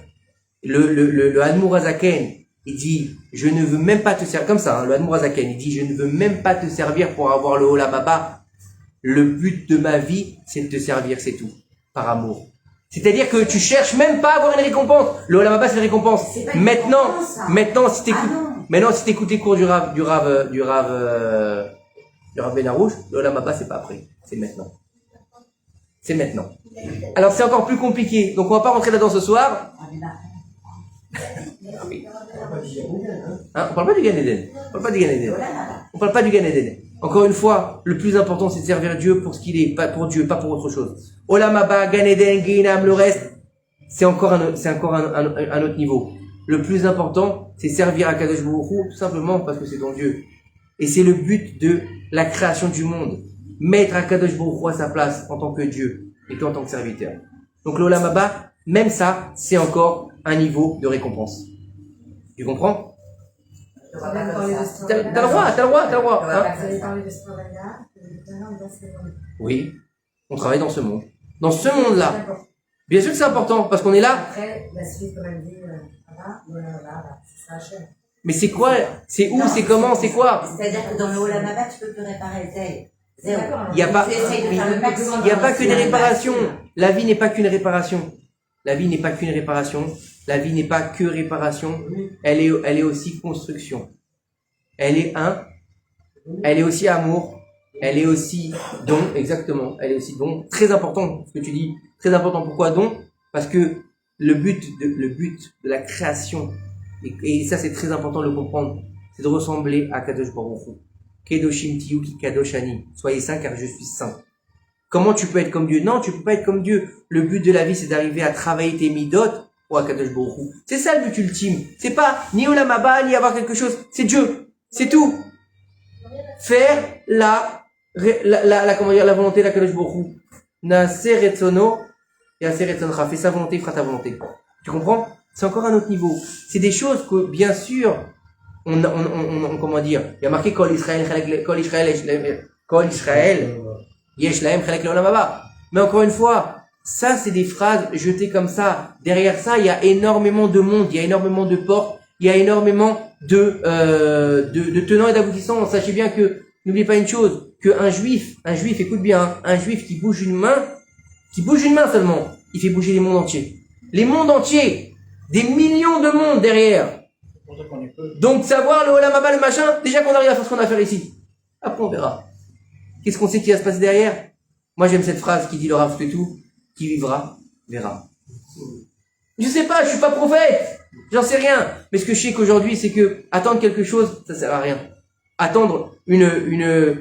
[SPEAKER 1] Le Admour Hazaken, il dit, je ne veux même pas te servir, comme ça, hein, le Admour Hazaken, il dit, je ne veux même pas te servir pour avoir le Olamaba. Le but de ma vie, c'est de te servir, c'est tout. Par amour. C'est-à-dire que tu cherches même pas à avoir une récompense. Le Olamaba, c'est une récompense. Maintenant, si t'écoutes les cours du Rav Ben Arouche, le Olamaba, c'est pas après. C'est maintenant. C'est maintenant. Alors c'est encore plus compliqué. Donc on va pas rentrer là-dedans ce soir. Hein, on parle pas du Gan Eden. On parle pas du Gan Eden. On parle pas du Gan Eden. Encore une fois, le plus important c'est de servir Dieu pour ce qu'il est, pas pour Dieu, pas pour autre chose. Olam Haba, Gan Eden, Guinam, le reste, c'est encore un autre niveau. Le plus important, c'est servir à Kadosh Baruch Hu, tout simplement parce que c'est ton Dieu. Et c'est le but de la création du monde. Mettre à Kadosh Baruch Hu à sa place en tant que Dieu et toi en tant que serviteur. Donc l'Olam Haba, même ça, c'est encore un niveau de récompense. Tu comprends? T'as le droit. Hein? Oui, on travaille dans ce monde. Dans ce monde-là. Bien sûr que c'est important, parce qu'on est là.
[SPEAKER 4] Après, la suite, on va dire, c'est ça,
[SPEAKER 1] mais c'est quoi? C'est où? C'est comment? C'est quoi?
[SPEAKER 2] C'est-à-dire que dans le Olam Haba, tu peux plus réparer le taille.
[SPEAKER 1] Il n'y a pas que des réparations. La vie n'est pas qu'une réparation. La vie n'est pas qu'une réparation. La vie n'est pas que réparation. Elle est aussi construction. Elle est aussi amour. Elle est aussi don, exactement. Elle est aussi don. Très important, ce que tu dis. Très important. Pourquoi don? Parce que le but de la création, et ça c'est très important de le comprendre, c'est de ressembler à Kadosh Baruch Hu. Kedoshim tiyu ki kadoshani. Soyez saints car je suis saint. Comment tu peux être comme Dieu? Non, tu peux pas être comme Dieu. Le but de la vie, c'est d'arriver à travailler tes midot ou à Kadosh Baruch Hu. C'est ça le but ultime. C'est pas ni Olam Haba, ni avoir quelque chose. C'est Dieu. C'est tout. Faire la volonté de Kadosh Baruch Hu. Na'aseh retzono ya'aseh retzoncha. Fais sa volonté, fera ta volonté. Tu comprends? C'est encore un autre niveau. C'est des choses que, bien sûr, comment dire, il y a marqué Kol Israël, Yesh Lahem Chalek Le'olam Haba. Mais encore une fois, ça c'est des phrases jetées comme ça. Derrière ça, il y a énormément de monde, il y a énormément de portes, il y a énormément de tenants et d'aboutissants. Sachez bien que, n'oubliez pas une chose, que un juif, écoute bien, hein, un juif qui bouge une main seulement, il fait bouger les mondes entiers. Les mondes entiers, des millions de mondes derrière. Donc savoir le Olam Haba, le machin, déjà qu'on arrive à faire ce qu'on a à faire ici. Après on verra. Qu'est-ce qu'on sait qui va se passer derrière? Moi j'aime cette phrase qui dit le Rav tout, qui vivra, verra. Je sais pas, je suis pas prophète, j'en sais rien. Mais ce que je sais qu'aujourd'hui, c'est que attendre quelque chose, ça sert à rien. Attendre une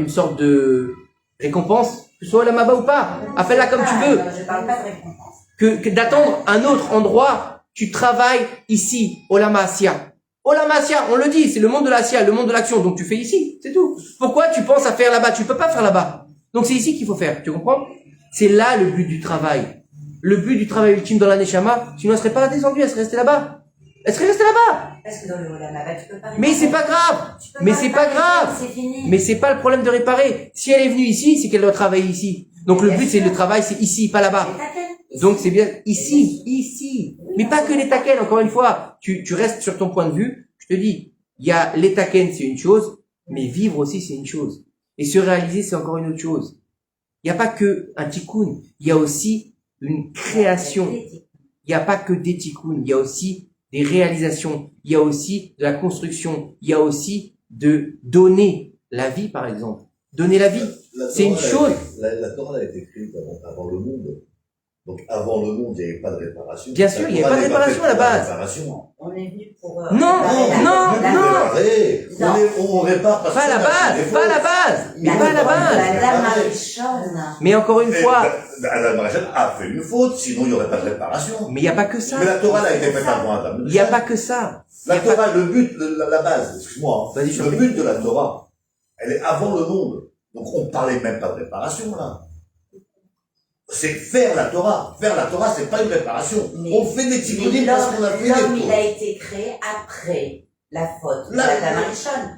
[SPEAKER 1] sorte de récompense, que ce soit Olam Haba ou pas, appelle-la comme tu veux.
[SPEAKER 2] Je parle pas de récompense.
[SPEAKER 1] Que d'attendre un autre endroit, tu travailles ici, Olam Asya. Olam Asya, on le dit, c'est le monde de l'Asya, le monde de l'action, donc tu fais ici, c'est tout. Pourquoi tu penses à faire là-bas? Tu peux pas faire là-bas. Donc c'est ici qu'il faut faire, tu comprends? C'est là le but du travail. Le but du travail ultime dans la Neshama, sinon elle serait pas descendue, elle serait restée là-bas. Elle serait restée là-bas.
[SPEAKER 2] Parce que dans le Olam Haba, tu peux pas réparer.
[SPEAKER 1] Mais c'est pas grave. Mais c'est pas grave.
[SPEAKER 2] C'est fini.
[SPEAKER 1] Mais c'est pas le problème de réparer. Si elle est venue ici, c'est qu'elle doit travailler ici. Donc le but c'est le travail, c'est ici, pas là-bas. Donc c'est bien ici. Mais pas que les taken, encore une fois. Tu restes sur ton point de vue. Je te dis, il y a les taken, c'est une chose, mais vivre aussi, c'est une chose. Et se réaliser, c'est encore une autre chose. Il n'y a pas que un tikkun, il y a aussi une création. Il n'y a pas que des tikkun, il y a aussi des réalisations, il y a aussi de la construction, il y a aussi de donner la vie, par exemple. Donner la vie, c'est une chose.
[SPEAKER 3] La Torah a été écrite avant le monde. Donc avant le monde, il n'y avait pas de réparation.
[SPEAKER 1] Bien sûr, il n'y avait pas de réparation à la base.
[SPEAKER 2] On est venu pour...
[SPEAKER 1] Non.
[SPEAKER 3] On répare parce
[SPEAKER 1] Pas à la base, pas à la base. Mais pas à la base.
[SPEAKER 2] Madame Marichonne.
[SPEAKER 1] Mais encore une fois.
[SPEAKER 3] Adam Marichonne a fait une faute, sinon il n'y aurait pas de réparation.
[SPEAKER 1] Mais il n'y a pas que ça.
[SPEAKER 3] Mais la Torah a été faite avant Adam.
[SPEAKER 1] Il n'y a pas que ça.
[SPEAKER 3] La Torah, le but, la base, excuse-moi,
[SPEAKER 1] Vas-y,
[SPEAKER 3] le but de la Torah, elle est avant le monde. Donc on parlait même pas de réparation, là. C'est faire la Torah. Faire la Torah, c'est pas une réparation.
[SPEAKER 2] Mais
[SPEAKER 3] on fait des tikkunim parce qu'on a fait des
[SPEAKER 2] l'homme, il
[SPEAKER 3] fautes.
[SPEAKER 2] a été créé après la faute de Adam Marichonne.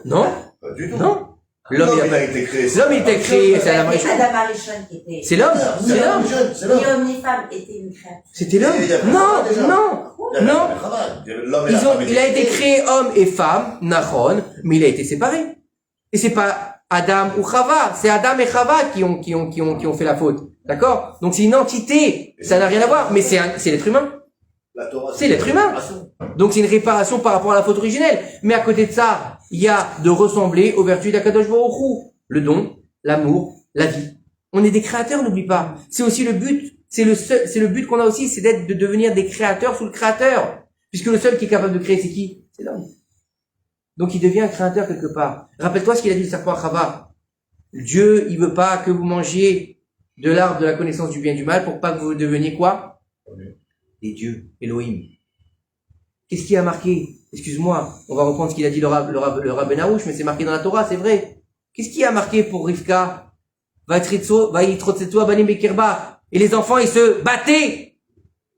[SPEAKER 1] Non.
[SPEAKER 3] Pas du tout.
[SPEAKER 1] Non.
[SPEAKER 3] L'homme, il a été créé.
[SPEAKER 1] L'homme, il était créé, c'est Adam Marichonne.
[SPEAKER 2] Adam Marichonne qui était...
[SPEAKER 1] C'est l'homme. C'est l'homme.
[SPEAKER 3] C'est l'homme.
[SPEAKER 2] Ni homme ni femme était une créature.
[SPEAKER 1] C'était l'homme.
[SPEAKER 3] Il y avait
[SPEAKER 1] Non,
[SPEAKER 3] déjà.
[SPEAKER 1] non.
[SPEAKER 3] Il y avait
[SPEAKER 1] Non.
[SPEAKER 3] pas de travail. L'homme et la femme
[SPEAKER 1] Il a été créé homme et femme, Nachon, mais il a été séparé. Et c'est pas Adam ou Chava, c'est Adam et Chava qui ont fait la faute. D'accord? Donc c'est une entité, ça n'a rien à voir, mais c'est l'être humain.
[SPEAKER 3] La Torah,
[SPEAKER 1] C'est l'être humain.
[SPEAKER 3] une réparation.
[SPEAKER 1] Donc c'est une réparation par rapport à la faute originelle. Mais à côté de ça, il y a de ressembler aux vertus d'Akadosh Baruch Hu. Le don, l'amour, la vie. On est des créateurs, n'oublie pas. C'est aussi le but, c'est le but qu'on a aussi, c'est de devenir des créateurs sous le créateur. Puisque le seul qui est capable de créer, c'est qui? C'est l'homme. Donc il devient un créateur quelque part. Rappelle-toi ce qu'il a dit le serpent à Chava. Dieu, il veut pas que vous mangiez de l'arbre de la connaissance du bien et du mal pour pas que vous deveniez quoi? Des dieux, Elohim. Qu'est-ce qui a marqué? Excuse-moi, on va reprendre ce qu'il a dit le Rabbein Arouche, mais c'est marqué dans la Torah, c'est vrai. Qu'est-ce qui a marqué pour Rivka? Et les enfants, ils se battaient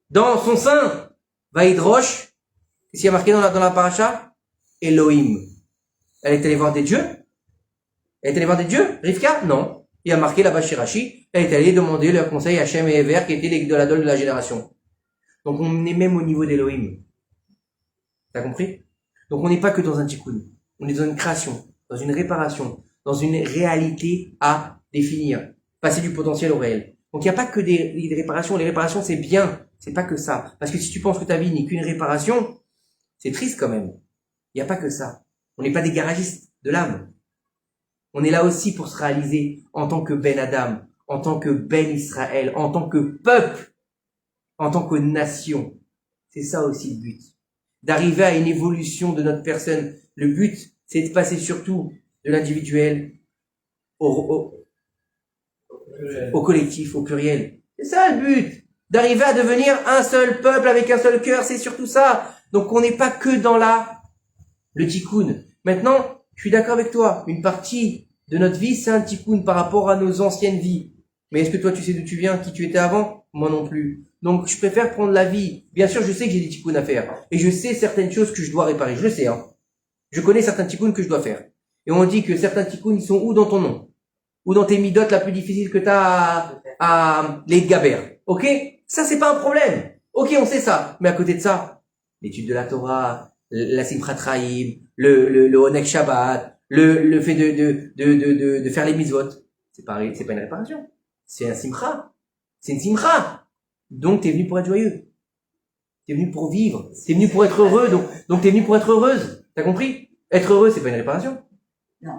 [SPEAKER 1] dans son sein. Vaïdrosh. Qu'est-ce qui a marqué dans la paracha? Elohim. Elle est allée voir des dieux? Elle est allée voir des dieux? Rivka? Non. Il a marqué là-bas chez Rashi. Elle est allée demander le conseil à Hachem et Ever, qui étaient les idoles de la génération. Donc on est même au niveau d'Elohim. T'as compris? Donc on n'est pas que dans un tikkun. On est dans une création, dans une réparation, dans une réalité à définir. Passer du potentiel au réel. Donc il n'y a pas que des réparations. Les réparations, c'est bien. C'est pas que ça. Parce que si tu penses que ta vie n'est qu'une réparation, c'est triste quand même. Il n'y a pas que ça. On n'est pas des garagistes de l'âme. On est là aussi pour se réaliser en tant que Ben Adam, en tant que Ben Israël, en tant que peuple, en tant que nation. C'est ça aussi le but. D'arriver à une évolution de notre personne. Le but, c'est de passer surtout de l'individuel au collectif, au pluriel. C'est ça le but. D'arriver à devenir un seul peuple avec un seul cœur, c'est surtout ça. Donc on n'est pas que dans le tikkun. Maintenant, je suis d'accord avec toi. Une partie de notre vie, c'est un tikkun par rapport à nos anciennes vies. Mais est-ce que toi, tu sais d'où tu viens, qui tu étais avant? Moi non plus. Donc, je préfère prendre la vie. Bien sûr, je sais que j'ai des tikkun à faire. Et je sais certaines choses que je dois réparer. Je le sais, hein. Je connais certains tikkun que je dois faire. Et on dit que certains tikkun, ils sont où dans ton nom? Ou dans tes midotes la plus difficile que t'as à les Gaber. Ok? Ça, c'est pas un problème. Ok, on sait ça. Mais à côté de ça, l'étude de la Torah, la Simchat Chaim, le Onek Shabbat, le fait de faire les mitzvot. C'est pas une réparation. C'est un simcha. C'est une simcha. Donc, t'es venu pour être joyeux. T'es venu pour vivre. T'es venu pour être heureux. Donc t'es venu pour être heureuse. T'as compris? Être heureux, c'est pas une réparation.
[SPEAKER 2] Non,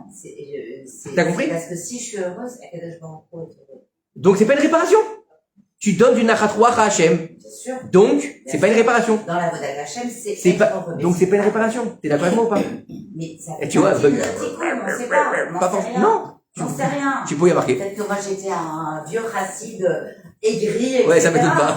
[SPEAKER 1] T'as compris?
[SPEAKER 2] Parce que si je suis heureuse, Akadosh Baruch Hu est heureux.
[SPEAKER 1] Donc, c'est pas une réparation. Tu donnes du nachat ruach à Hachem.
[SPEAKER 2] Bien sûr.
[SPEAKER 1] Donc, c'est pas une réparation.
[SPEAKER 2] Dans la Vodat Hachem,
[SPEAKER 1] C'est pas, donc c'est pas une réparation. T'es d'accord avec moi ou pas?
[SPEAKER 2] Mais ça
[SPEAKER 1] Et tu vois, bug.
[SPEAKER 2] on sait pas.
[SPEAKER 1] Pas forcément. Non.
[SPEAKER 2] J'en sais rien.
[SPEAKER 1] Tu peux y marquer.
[SPEAKER 2] Peut-être que moi j'étais un vieux racide aigri, etc.
[SPEAKER 1] Ouais, ça m'étonne pas.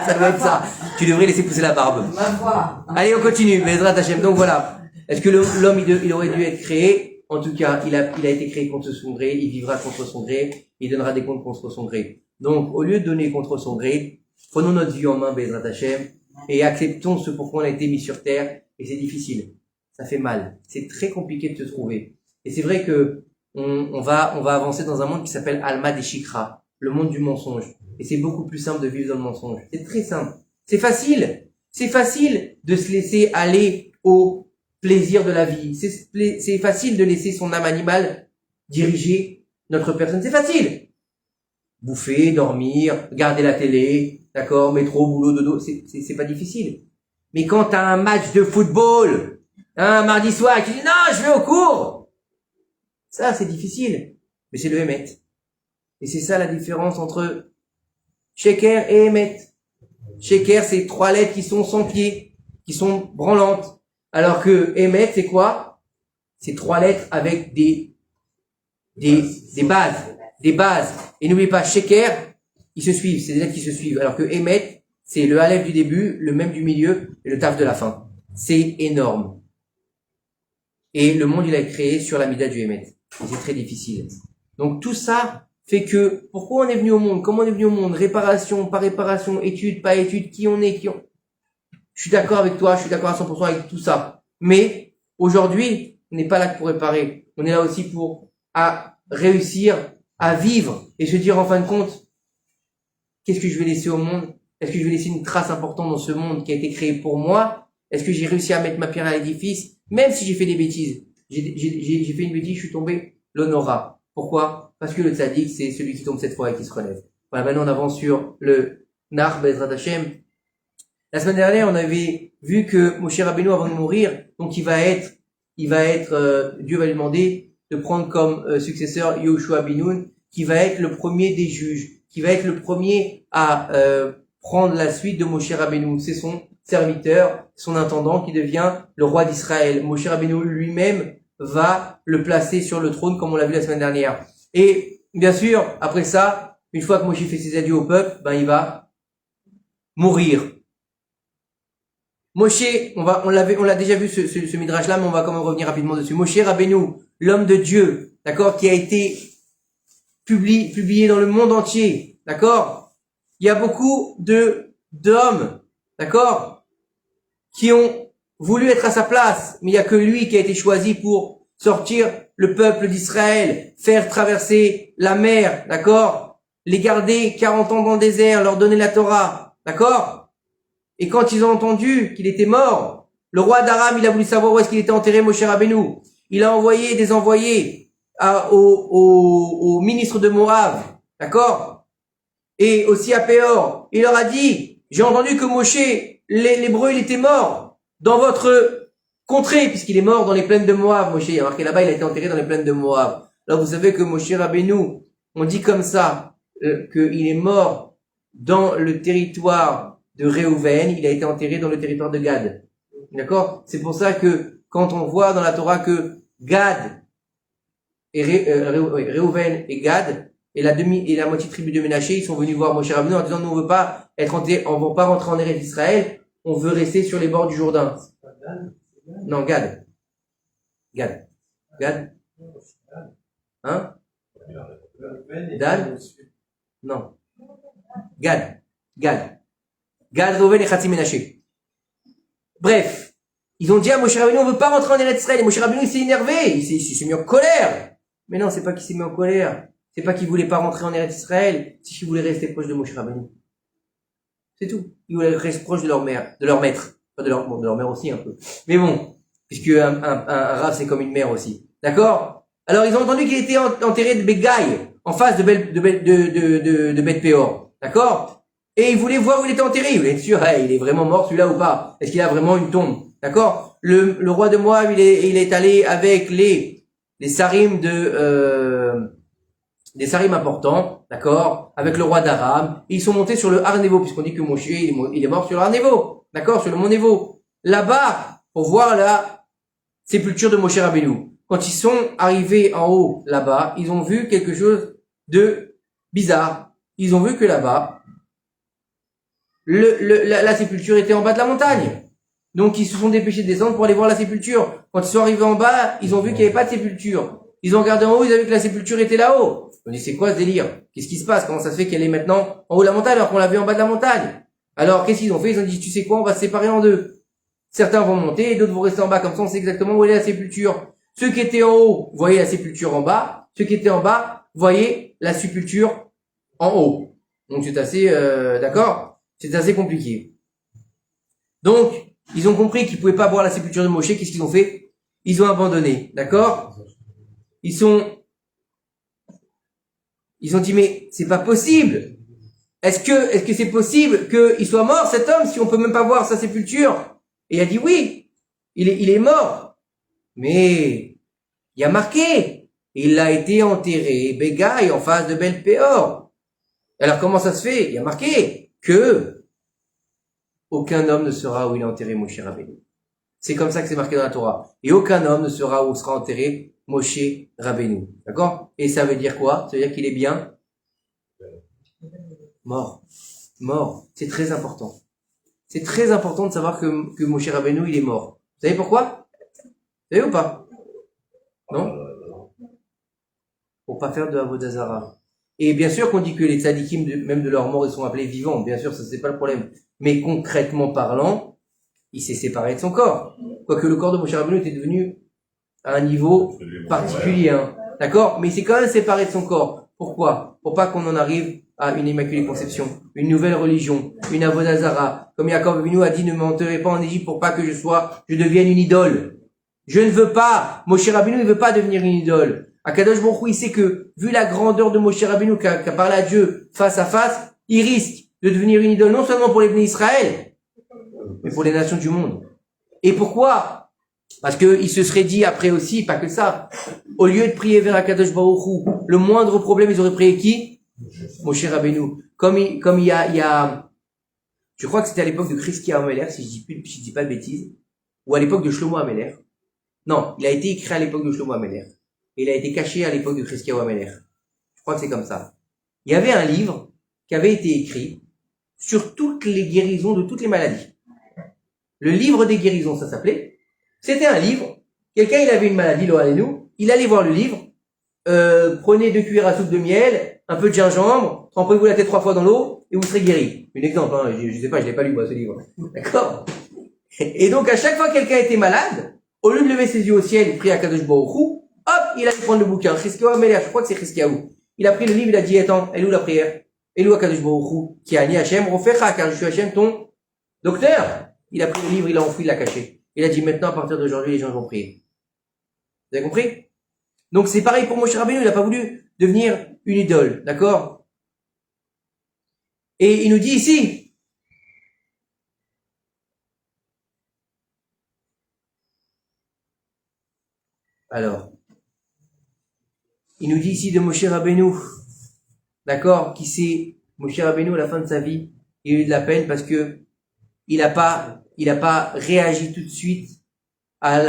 [SPEAKER 1] Ça doit être ça. Tu devrais laisser pousser la barbe.
[SPEAKER 2] Ma voix.
[SPEAKER 1] Allez, on continue. Bezrat Hachem. Donc voilà. Est-ce que l'homme, il aurait dû être créé? En tout cas, il a été créé contre son gré. Il vivra contre son gré. Il donnera des comptes contre son gré. Donc, au lieu de donner contre son gré, prenons notre vie en main, Bezrat Hachem, et acceptons ce pourquoi on a été mis sur terre. Et c'est difficile. Ça fait mal. C'est très compliqué de te trouver. Et c'est vrai que on va avancer dans un monde qui s'appelle Alma des Shikra, le monde du mensonge. Et c'est beaucoup plus simple de vivre dans le mensonge. C'est très simple. C'est facile. C'est facile de se laisser aller au plaisir de la vie. C'est facile de laisser son âme animale diriger notre personne. C'est facile. Bouffer, dormir, regarder la télé, d'accord, métro, boulot, dodo, c'est pas difficile. Mais quand t'as un match de football, un mardi soir, et tu dis non, je vais au cours, ça c'est difficile. Mais c'est le Hémet. Et c'est ça la différence entre Sheker et Hémet. Sheker, c'est 3 lettres qui sont sans pied, qui sont branlantes. Alors que Hémet, c'est quoi? C'est 3 lettres avec des bases. Des bases. Et n'oubliez pas, Sheker, ils se suivent, c'est des lettres qui se suivent. Alors que Hémet, c'est le Aleph du début, le Mem du milieu et le Taf de la fin. C'est énorme. Et le monde, il a été créé sur la Mida du Hémet. Et c'est très difficile. Donc tout ça fait que, pourquoi on est venu au monde? Comment on est venu au monde? Réparation, pas réparation, étude, pas étude, qui on est, Je suis d'accord avec toi, je suis d'accord à 100% avec tout ça. Mais, aujourd'hui, on n'est pas là que pour réparer. On est là aussi pour réussir à vivre et se dire en fin de compte, qu'est-ce que je vais laisser au monde? Est-ce que je vais laisser une trace importante dans ce monde qui a été créé pour moi? Est-ce que j'ai réussi à mettre ma pierre à l'édifice? Même si j'ai fait des bêtises. J'ai fait une bêtise, je suis tombé, l'honora. Pourquoi? Parce que le tzaddik, c'est celui qui tombe cette fois et qui se relève. Voilà, maintenant on avance sur le Nar Bezrat Hashem. La semaine dernière, on avait vu que Moshe Rabbeinu, avant de mourir, donc Dieu va lui demander de prendre comme successeur Yehoshua bin Nun, qui va être le premier des juges, qui va être le premier à prendre la suite de Moshe Rabbeinu. C'est son serviteur, son intendant qui devient le roi d'Israël. Moshe Rabbeinu lui-même va le placer sur le trône comme on l'a vu la semaine dernière. Et bien sûr, après ça, une fois que Moshe fait ses adieux au peuple, il va mourir. Moshe, on l'a déjà vu ce midrash-là, mais on va quand même revenir rapidement dessus. Moshe Rabbeinu, l'homme de Dieu, d'accord, qui a été publié dans le monde entier, d'accord. Il y a beaucoup d'hommes, d'accord, qui ont voulu être à sa place, mais il y a que lui qui a été choisi pour sortir le peuple d'Israël, faire traverser la mer, d'accord, les garder 40 ans dans le désert, leur donner la Torah, d'accord. Et quand ils ont entendu qu'il était mort, le roi d'Aram, il a voulu savoir où est-ce qu'il était enterré, Moshe Rabbeinu. Il a envoyé des envoyés au ministre de Moab, d'accord, et aussi à Péor. Il leur a dit, j'ai entendu que Moshe, l'hébreu, il était mort dans votre contrée, puisqu'il est mort dans les plaines de Moab. Moshe, il y a marqué là-bas, il a été enterré dans les plaines de Moab. Alors vous savez que Moshe Rabbeinu, on dit comme ça, qu'il est mort dans le territoire de Réhouven, il a été enterré dans le territoire de Gad. D'accord? C'est pour ça que quand on voit dans la Torah que Gad et Réhouven et Gad et la moitié tribu de Ménaché, ils sont venus voir Moshe Rabbeinu en disant, nous on veut pas on veut pas rentrer en Eretz Israël, on veut rester sur les bords du Jourdain. Non, Gad. Hein? Dan? Non. Gad, Réhouven et Chatzi Ménaché. Bref, ils ont dit à Moshe Rabbeinu, on veut pas rentrer en Eretz Israël. Et Moshe Rabbeinu, il s'est énervé, il s'est mis en colère. Mais non, c'est pas qu'il s'est mis en colère. C'est pas qu'il voulait pas rentrer en Eretz Israël, c'est qu'il voulait rester proche de Moshe Rabbeinu. C'est tout. Ils voulaient rester proche de leur mère, de leur maître. Enfin, de leur mère aussi, un peu. Mais bon, puisque un rave, c'est comme une mère aussi. D'accord? Alors, ils ont entendu qu'il était enterré de Bégaï, en face de Beth Péor. D'accord? Et ils voulaient voir où il était enterré. Ils voulaient être sûr, il est vraiment mort celui-là ou pas? Est-ce qu'il a vraiment une tombe? D'accord? Le roi de Moab, il est allé avec les sarim des sarim importants, d'accord? Avec le roi d'Aram. Ils sont montés sur le Har Nevo, puisqu'on dit que Moshe, il est mort sur le Har Nevo. D'accord? Sur le mont Nevo. Là-bas, pour voir la sépulture de Moshe Rabbeinu. Quand ils sont arrivés en haut, là-bas, ils ont vu quelque chose de bizarre. Ils ont vu que là-bas, la sépulture était en bas de la montagne. Donc, ils se sont dépêchés de descendre pour aller voir la sépulture. Quand ils sont arrivés en bas, ils ont vu qu'il n'y avait pas de sépulture. Ils ont regardé en haut, ils ont vu que la sépulture était là-haut. On dit, c'est quoi ce délire? Qu'est-ce qui se passe? Comment ça se fait qu'elle est maintenant en haut de la montagne alors qu'on l'a vue en bas de la montagne? Alors, qu'est-ce qu'ils ont fait? Ils ont dit, tu sais quoi? On va se séparer en deux. Certains vont monter et d'autres vont rester en bas. Comme ça, on sait exactement où est la sépulture. Ceux qui étaient en haut voyaient la sépulture en bas. Ceux qui étaient en bas voyaient la sépulture en haut. Donc, c'est assez, d'accord? C'est assez compliqué. Donc, ils ont compris qu'ils pouvaient pas voir la sépulture de Moshe. Qu'est-ce qu'ils ont fait? Ils ont abandonné. D'accord? Ils ont dit, mais c'est pas possible. Est-ce que c'est possible qu'il soit mort, cet homme, si on peut même pas voir sa sépulture? Et il a dit oui. Il est mort. Mais, il y a marqué. Il a été enterré, Bégaï, en face de Beth Péor. Alors, comment ça se fait? Il y a marqué que aucun homme ne sera où il est enterré Moshe Rabbeinu. C'est comme ça que c'est marqué dans la Torah. Et aucun homme ne sera où sera enterré Moshe Rabbeinu. D'accord? Et ça veut dire quoi? Ça veut dire qu'il est bien mort. C'est très important. C'est très important de savoir que Moshe Rabbeinu, il est mort. Vous savez pourquoi? Vous savez ou pas? Non? Pour pas faire de Avodah Zarah. Et bien sûr qu'on dit que les tzadikim, même de leur mort, ils sont appelés vivants. Bien sûr, ça c'est pas le problème. Mais concrètement parlant, il s'est séparé de son corps. Quoique le corps de Moshe Rabbeinu était devenu à un niveau particulier, hein. D'accord? Mais il s'est quand même séparé de son corps. Pourquoi? Pour pas qu'on en arrive à une immaculée conception, une nouvelle religion, une Avodah Zarah. Comme Yaakov Avinu a dit, ne m'enterrez pas en Égypte pour pas que je devienne une idole. Je ne veux pas. Moshe Rabbeinu, il veut pas devenir une idole. Akadosh Baruch Hu, il sait que, vu la grandeur de Moshe Rabbeinu, qui a parlé à Dieu face à face, il risque de devenir une idole, non seulement pour les bénis Israël, mais pour les nations du monde. Et pourquoi? Parce que il se serait dit après aussi, pas que ça, au lieu de prier vers Akadosh Baruch Hu, le moindre problème, ils auraient prié qui? Moshe Rabbeinu. Comme il y a, je crois que c'était à l'époque de Chizkiyahu Améler, si je dis pas de bêtises, ou à l'époque de Shlomo Améler. Non, il a été écrit à l'époque de Shlomo Améler. Et il a été caché à l'époque de Chizkiyahu Améler. Je crois que c'est comme ça. Il y avait un livre qui avait été écrit sur toutes les guérisons de toutes les maladies. Le livre des guérisons, ça s'appelait. C'était un livre. Quelqu'un, il avait une maladie, nous, il allait voir le livre. Prenez 2 cuillères à soupe de miel, un peu de gingembre, trempez-vous la tête 3 fois dans l'eau et vous serez guéri. Un exemple, hein, je sais pas, je l'ai pas lu moi ce livre. D'accord. Et donc à chaque fois que quelqu'un était malade, au lieu de lever ses yeux au ciel et prier à Kadosh Baruch Hu, hop, il allait prendre le bouquin. Chizkiyahu Améler, je crois que c'est Chizkiyahu. Il a pris le livre, il a dit, attends, elle est où la prière? Elle est où Kadosh Baruch Hu? Qui a ni Hachem, refaicha, car je suis Hachem, ton docteur. Il a pris le livre, il l'a enfoui, il l'a caché. Il a dit, maintenant, à partir d'aujourd'hui, les gens vont prier. Vous avez compris? Donc, c'est pareil pour Moshe Rabbeinu, il n'a pas voulu devenir une idole. D'accord? Et il nous dit ici, alors, il nous dit ici de Moshe Rabbeinu, d'accord, Moshe Rabbeinu, à la fin de sa vie, il a eu de la peine parce que il a pas réagi tout de suite à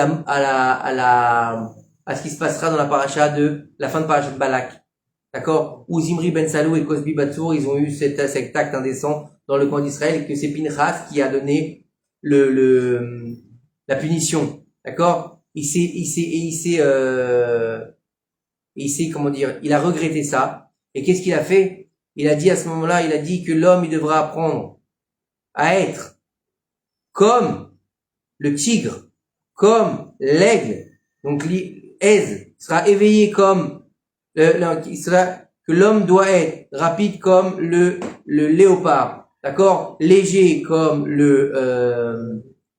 [SPEAKER 1] ce qui se passera dans la paracha la fin de paracha de Balak. D'accord? Où Zimri ben Salou et Cosbi Batsour, ils ont eu cet acte indécent dans le camp d'Israël et que c'est Pinchas qui a donné la punition. D'accord? Il s'est, comment dire, il a regretté ça. Et qu'est-ce qu'il a fait? Il a dit à ce moment-là, il a dit que l'homme, il devra apprendre à être comme le tigre, comme l'aigle. Donc, l'Aise sera éveillé comme que l'homme doit être rapide comme le léopard, d'accord, léger comme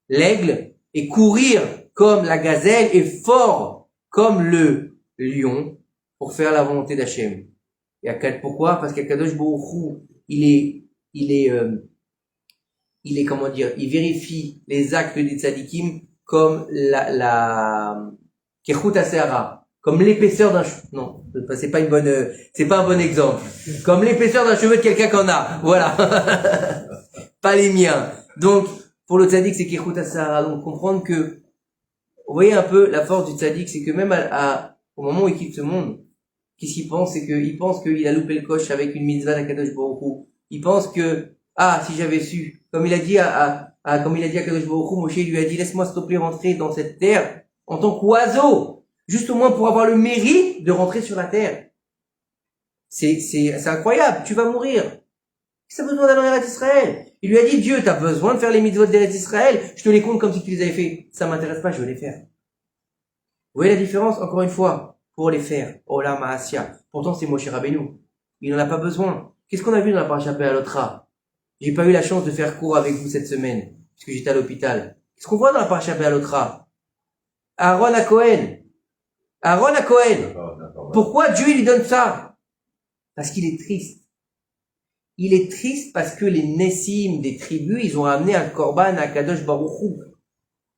[SPEAKER 1] l'aigle et courir comme la gazelle et fort comme le lion pour faire la volonté d'Hachem. Et pourquoi? Parce qu'Akadosh Baruch Hu, il est comment dire, il vérifie les actes des tzadikim comme Kechut HaSe'ara, comme l'épaisseur d'un cheveu. Non, c'est pas un bon exemple. Comme l'épaisseur d'un cheveu de quelqu'un qu'on a. Voilà. Pas les miens. Donc, pour le tzadik, c'est Kechut HaSe'ara. Donc, comprendre que, vous voyez un peu la force du tzadik, c'est que même au moment où il quitte ce monde, qu'est-ce qu'il pense? C'est qu'il pense qu'il a loupé le coche avec une mitzvah d'Akadosh Baruch Hu. Il pense que, si j'avais su, comme il a dit à Kadosh Baruch Hu, Moshe lui a dit, laisse-moi s'il te plaît rentrer dans cette terre en tant qu'oiseau, juste au moins pour avoir le mérite de rentrer sur la terre. C'est incroyable, tu vas mourir. Qu'est-ce que ça a besoin d'aller en Eretz Israël? Il lui a dit, Dieu, t'as besoin de faire les mitzvot d'Eretz Israël, je te les compte comme si tu les avais fait. Ça m'intéresse pas, je veux les faire. Vous voyez la différence? Encore une fois, pour les faire, Olam Ma'asya. Pourtant, c'est Moshe Rabbeinu. Il n'en a pas besoin. Qu'est-ce qu'on a vu dans la paracha Be'alotra? J'ai pas eu la chance de faire cours avec vous cette semaine, puisque j'étais à l'hôpital. Qu'est-ce qu'on voit dans la paracha Be'alotra? Aaron à Cohen. Pourquoi Dieu lui donne ça? Parce qu'il est triste. Il est triste parce que les Nessim des tribus, ils ont amené un korban à Kadosh Baruch Hu.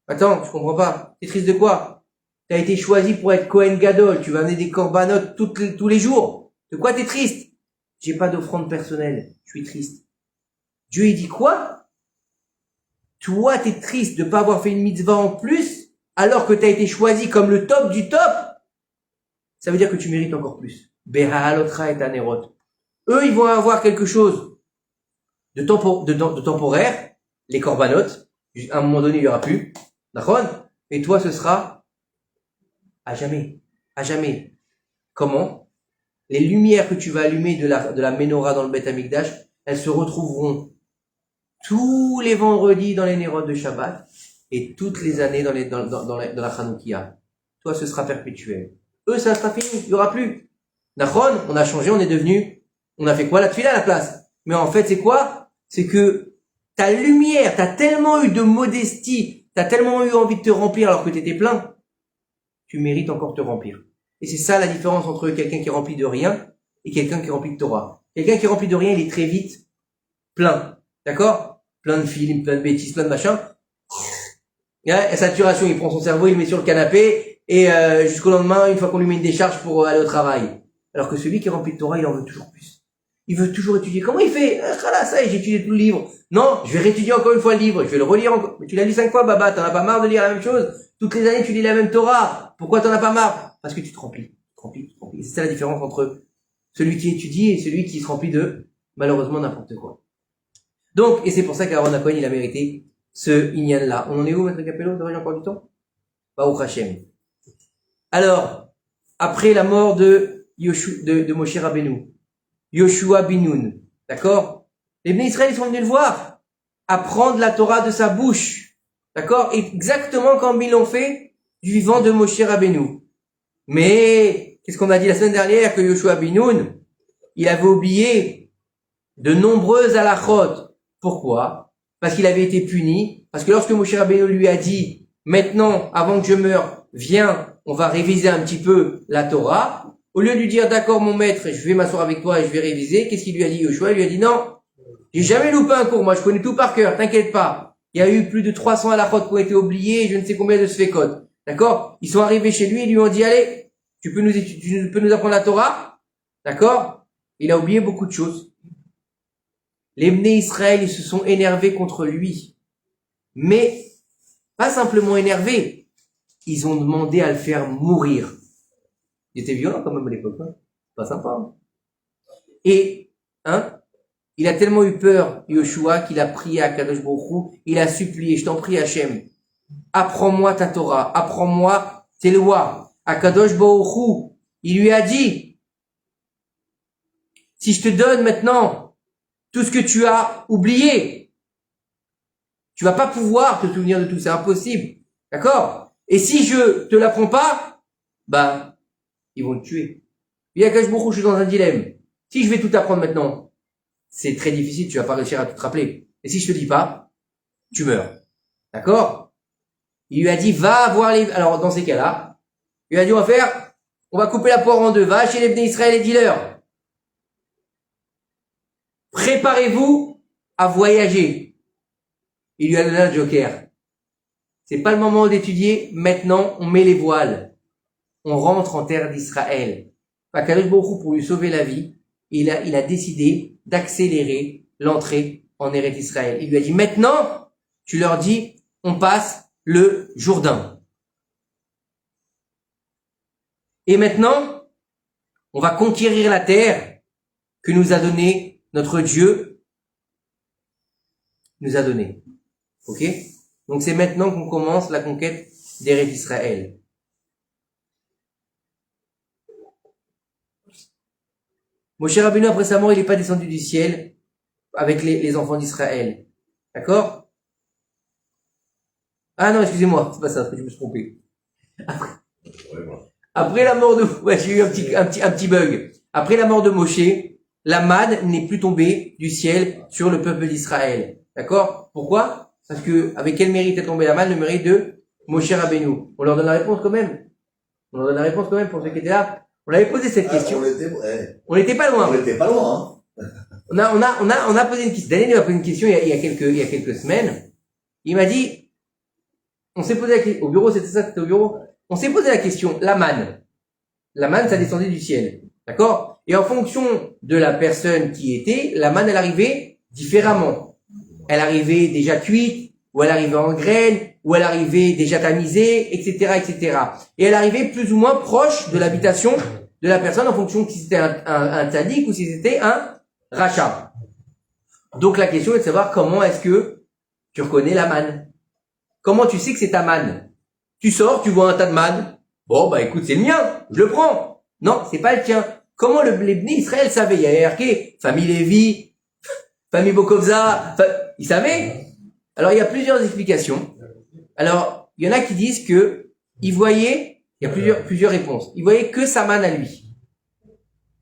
[SPEAKER 1] Attends, je comprends pas. T'es triste de quoi? T'as été choisi pour être Kohen Gadol. Tu vas amener des korbanot tous les jours. De quoi t'es triste? J'ai pas d'offrande personnelle. Je suis triste. Dieu, il dit quoi? Toi, t'es triste de pas avoir fait une mitzvah en plus, alors que t'as été choisi comme le top du top. Ça veut dire que tu mérites encore plus. Beha'alotra et anerot. Eux, ils vont avoir quelque chose de temporaire, les corbanotes. À un moment donné, il y aura plus. D'accord? Et toi, ce sera à jamais. À jamais. Comment? Les lumières que tu vas allumer de la menorah dans le Beth Amikdash, elles se retrouveront tous les vendredis dans les nérodes de Shabbat et toutes les années dans la Chanoukia. Toi, ce sera perpétuel. Eux, ça sera fini. Il y aura plus. Nachon, on a changé, on a fait quoi? La tefila à la place. Mais en fait, c'est quoi? C'est que ta lumière, t'as tellement eu de modestie, t'as tellement eu envie de te remplir alors que t'étais plein, tu mérites encore de te remplir. Et c'est ça la différence entre quelqu'un qui est rempli de rien et quelqu'un qui est rempli de Torah. Quelqu'un qui est rempli de rien, il est très vite plein. D'accord? Plein de films, plein de bêtises, plein de machins. Et saturation, il prend son cerveau, il le met sur le canapé, et jusqu'au lendemain, une fois qu'on lui met une décharge pour aller au travail. Alors que celui qui est rempli de Torah, il en veut toujours plus. Il veut toujours étudier. Comment il fait? Ah, ça y est, j'ai étudié tout le livre. Non, je vais réétudier encore une fois le livre, je vais le relire encore. Mais tu l'as lu 5 fois, Baba, t'en as pas marre de lire la même chose? Toutes les années, tu lis la même Torah. Pourquoi t'en as pas marre? Parce que tu te remplis. C'est ça la différence entre celui qui étudie et celui qui se remplit de, malheureusement, n'importe quoi. Donc, et c'est pour ça qu'Aaron Cohen, il a mérité ce Inyan-là. On en est où, Maître Capello? Devrais-je encore du temps? Baruch Hashem. Alors, après la mort de Moshe Rabbeinu, Yoshua bin Nun, d'accord? Les Bnei Israël, ils sont venus le voir, apprendre la Torah de sa bouche, d'accord? Exactement comme ils l'ont fait du vivant de Moshe Rabbeinu. Mais, qu'est-ce qu'on a dit la semaine dernière? Que Yoshua bin Nun, il avait oublié de nombreuses halachot. Pourquoi? Parce qu'il avait été puni. Parce que lorsque Moshe Rabbeinu lui a dit, maintenant, avant que je meure, viens, on va réviser un petit peu la Torah. Au lieu de lui dire, d'accord, mon maître, je vais m'asseoir avec toi et je vais réviser, qu'est-ce qu'il lui a dit, Yoshua? Il lui a dit, non, j'ai jamais loupé un cours, moi, je connais tout par cœur, t'inquiète pas. Il y a eu plus de 300 halachot qui ont été oubliés, je ne sais combien de sfekot. D'accord? Ils sont arrivés chez lui, ils lui ont dit, allez, tu peux nous apprendre la Torah? D'accord? Il a oublié beaucoup de choses. Les Bnei Israël, ils se sont énervés contre lui. Mais, pas simplement énervés. Ils ont demandé à le faire mourir. Il était violent quand même à l'époque, hein. Pas sympa, hein. Et, il a tellement eu peur, Yoshua, qu'il a prié à Kadosh Baruch Hu, il a supplié, je t'en prie Hachem, apprends-moi ta Torah, apprends-moi tes lois. À Kadosh Baruch Hu, il lui a dit, si je te donne maintenant tout ce que tu as oublié, tu vas pas pouvoir te souvenir de tout, c'est impossible. D'accord? Et si je te l'apprends pas, bah, ils vont te tuer. Puis à Kadosh Baruch Hu, je suis dans un dilemme. Si je vais tout apprendre maintenant, c'est très difficile, tu vas pas réussir à tout te rappeler. Et si je te dis pas, tu meurs. D'accord? Il lui a dit, va voir les... Alors, dans ces cas-là, il lui a dit, on va couper la poire en deux. Va chez les Bnei Israël et dis-leur. Préparez-vous à voyager. Il lui a donné un joker. C'est pas le moment d'étudier. Maintenant, on met les voiles. On rentre en terre d'Israël. Kadosh Baruch Hu, pour lui sauver la vie, il a décidé d'accélérer l'entrée en Eretz Israël. Il lui a dit, maintenant, tu leur dis, on passe le Jourdain. Et maintenant, on va conquérir la terre que nous a donné notre Dieu, nous a donné. Ok? Donc c'est maintenant qu'on commence la conquête d'Eretz Israël. Moshe Rabbeinu, après sa mort, il n'est pas descendu du ciel avec les enfants d'Israël. D'accord? Ah non, excusez-moi, c'est pas ça, je me suis trompé. Après la mort de... Ouais, j'ai eu un petit bug. Après la mort de Moshe, la manne n'est plus tombée du ciel sur le peuple d'Israël. D'accord? Pourquoi? Parce que, avec quel mérite est tombée la manne? Le mérite de Moshe Rabbeinu. On leur donne la réponse quand même. Pour ceux qui étaient là. On avait posé cette question. On n'était pas loin. On a posé une question. Daniel m'a posé une question il y a quelques semaines. Il m'a dit, on s'est posé la question, au bureau, c'était au bureau. On s'est posé la question, la manne. La manne, ça descendait du ciel. D'accord? Et en fonction de la personne qui était, la manne, elle arrivait différemment. Elle arrivait déjà cuite, ou elle arrivait en graines, ou elle arrivait déjà tamisée, etc., etc. Et elle arrivait plus ou moins proche de l'habitation de la personne en fonction de si c'était un tzaddik ou si c'était un rachat. Donc la question est de savoir comment est-ce que tu reconnais la manne. Comment tu sais que c'est ta manne? Tu sors, tu vois un tas de manne. Bon, bah écoute, c'est le mien, je le prends. Non, c'est pas le tien. Comment les Bnei Israël savaient? Il y avait marqué famille Lévi, famille Bokovza, ils savaient. Alors il y a plusieurs explications. Alors, il y en a qui disent que ils voyaient, il y a plusieurs réponses. Ils voyaient que sa manne à lui. Ils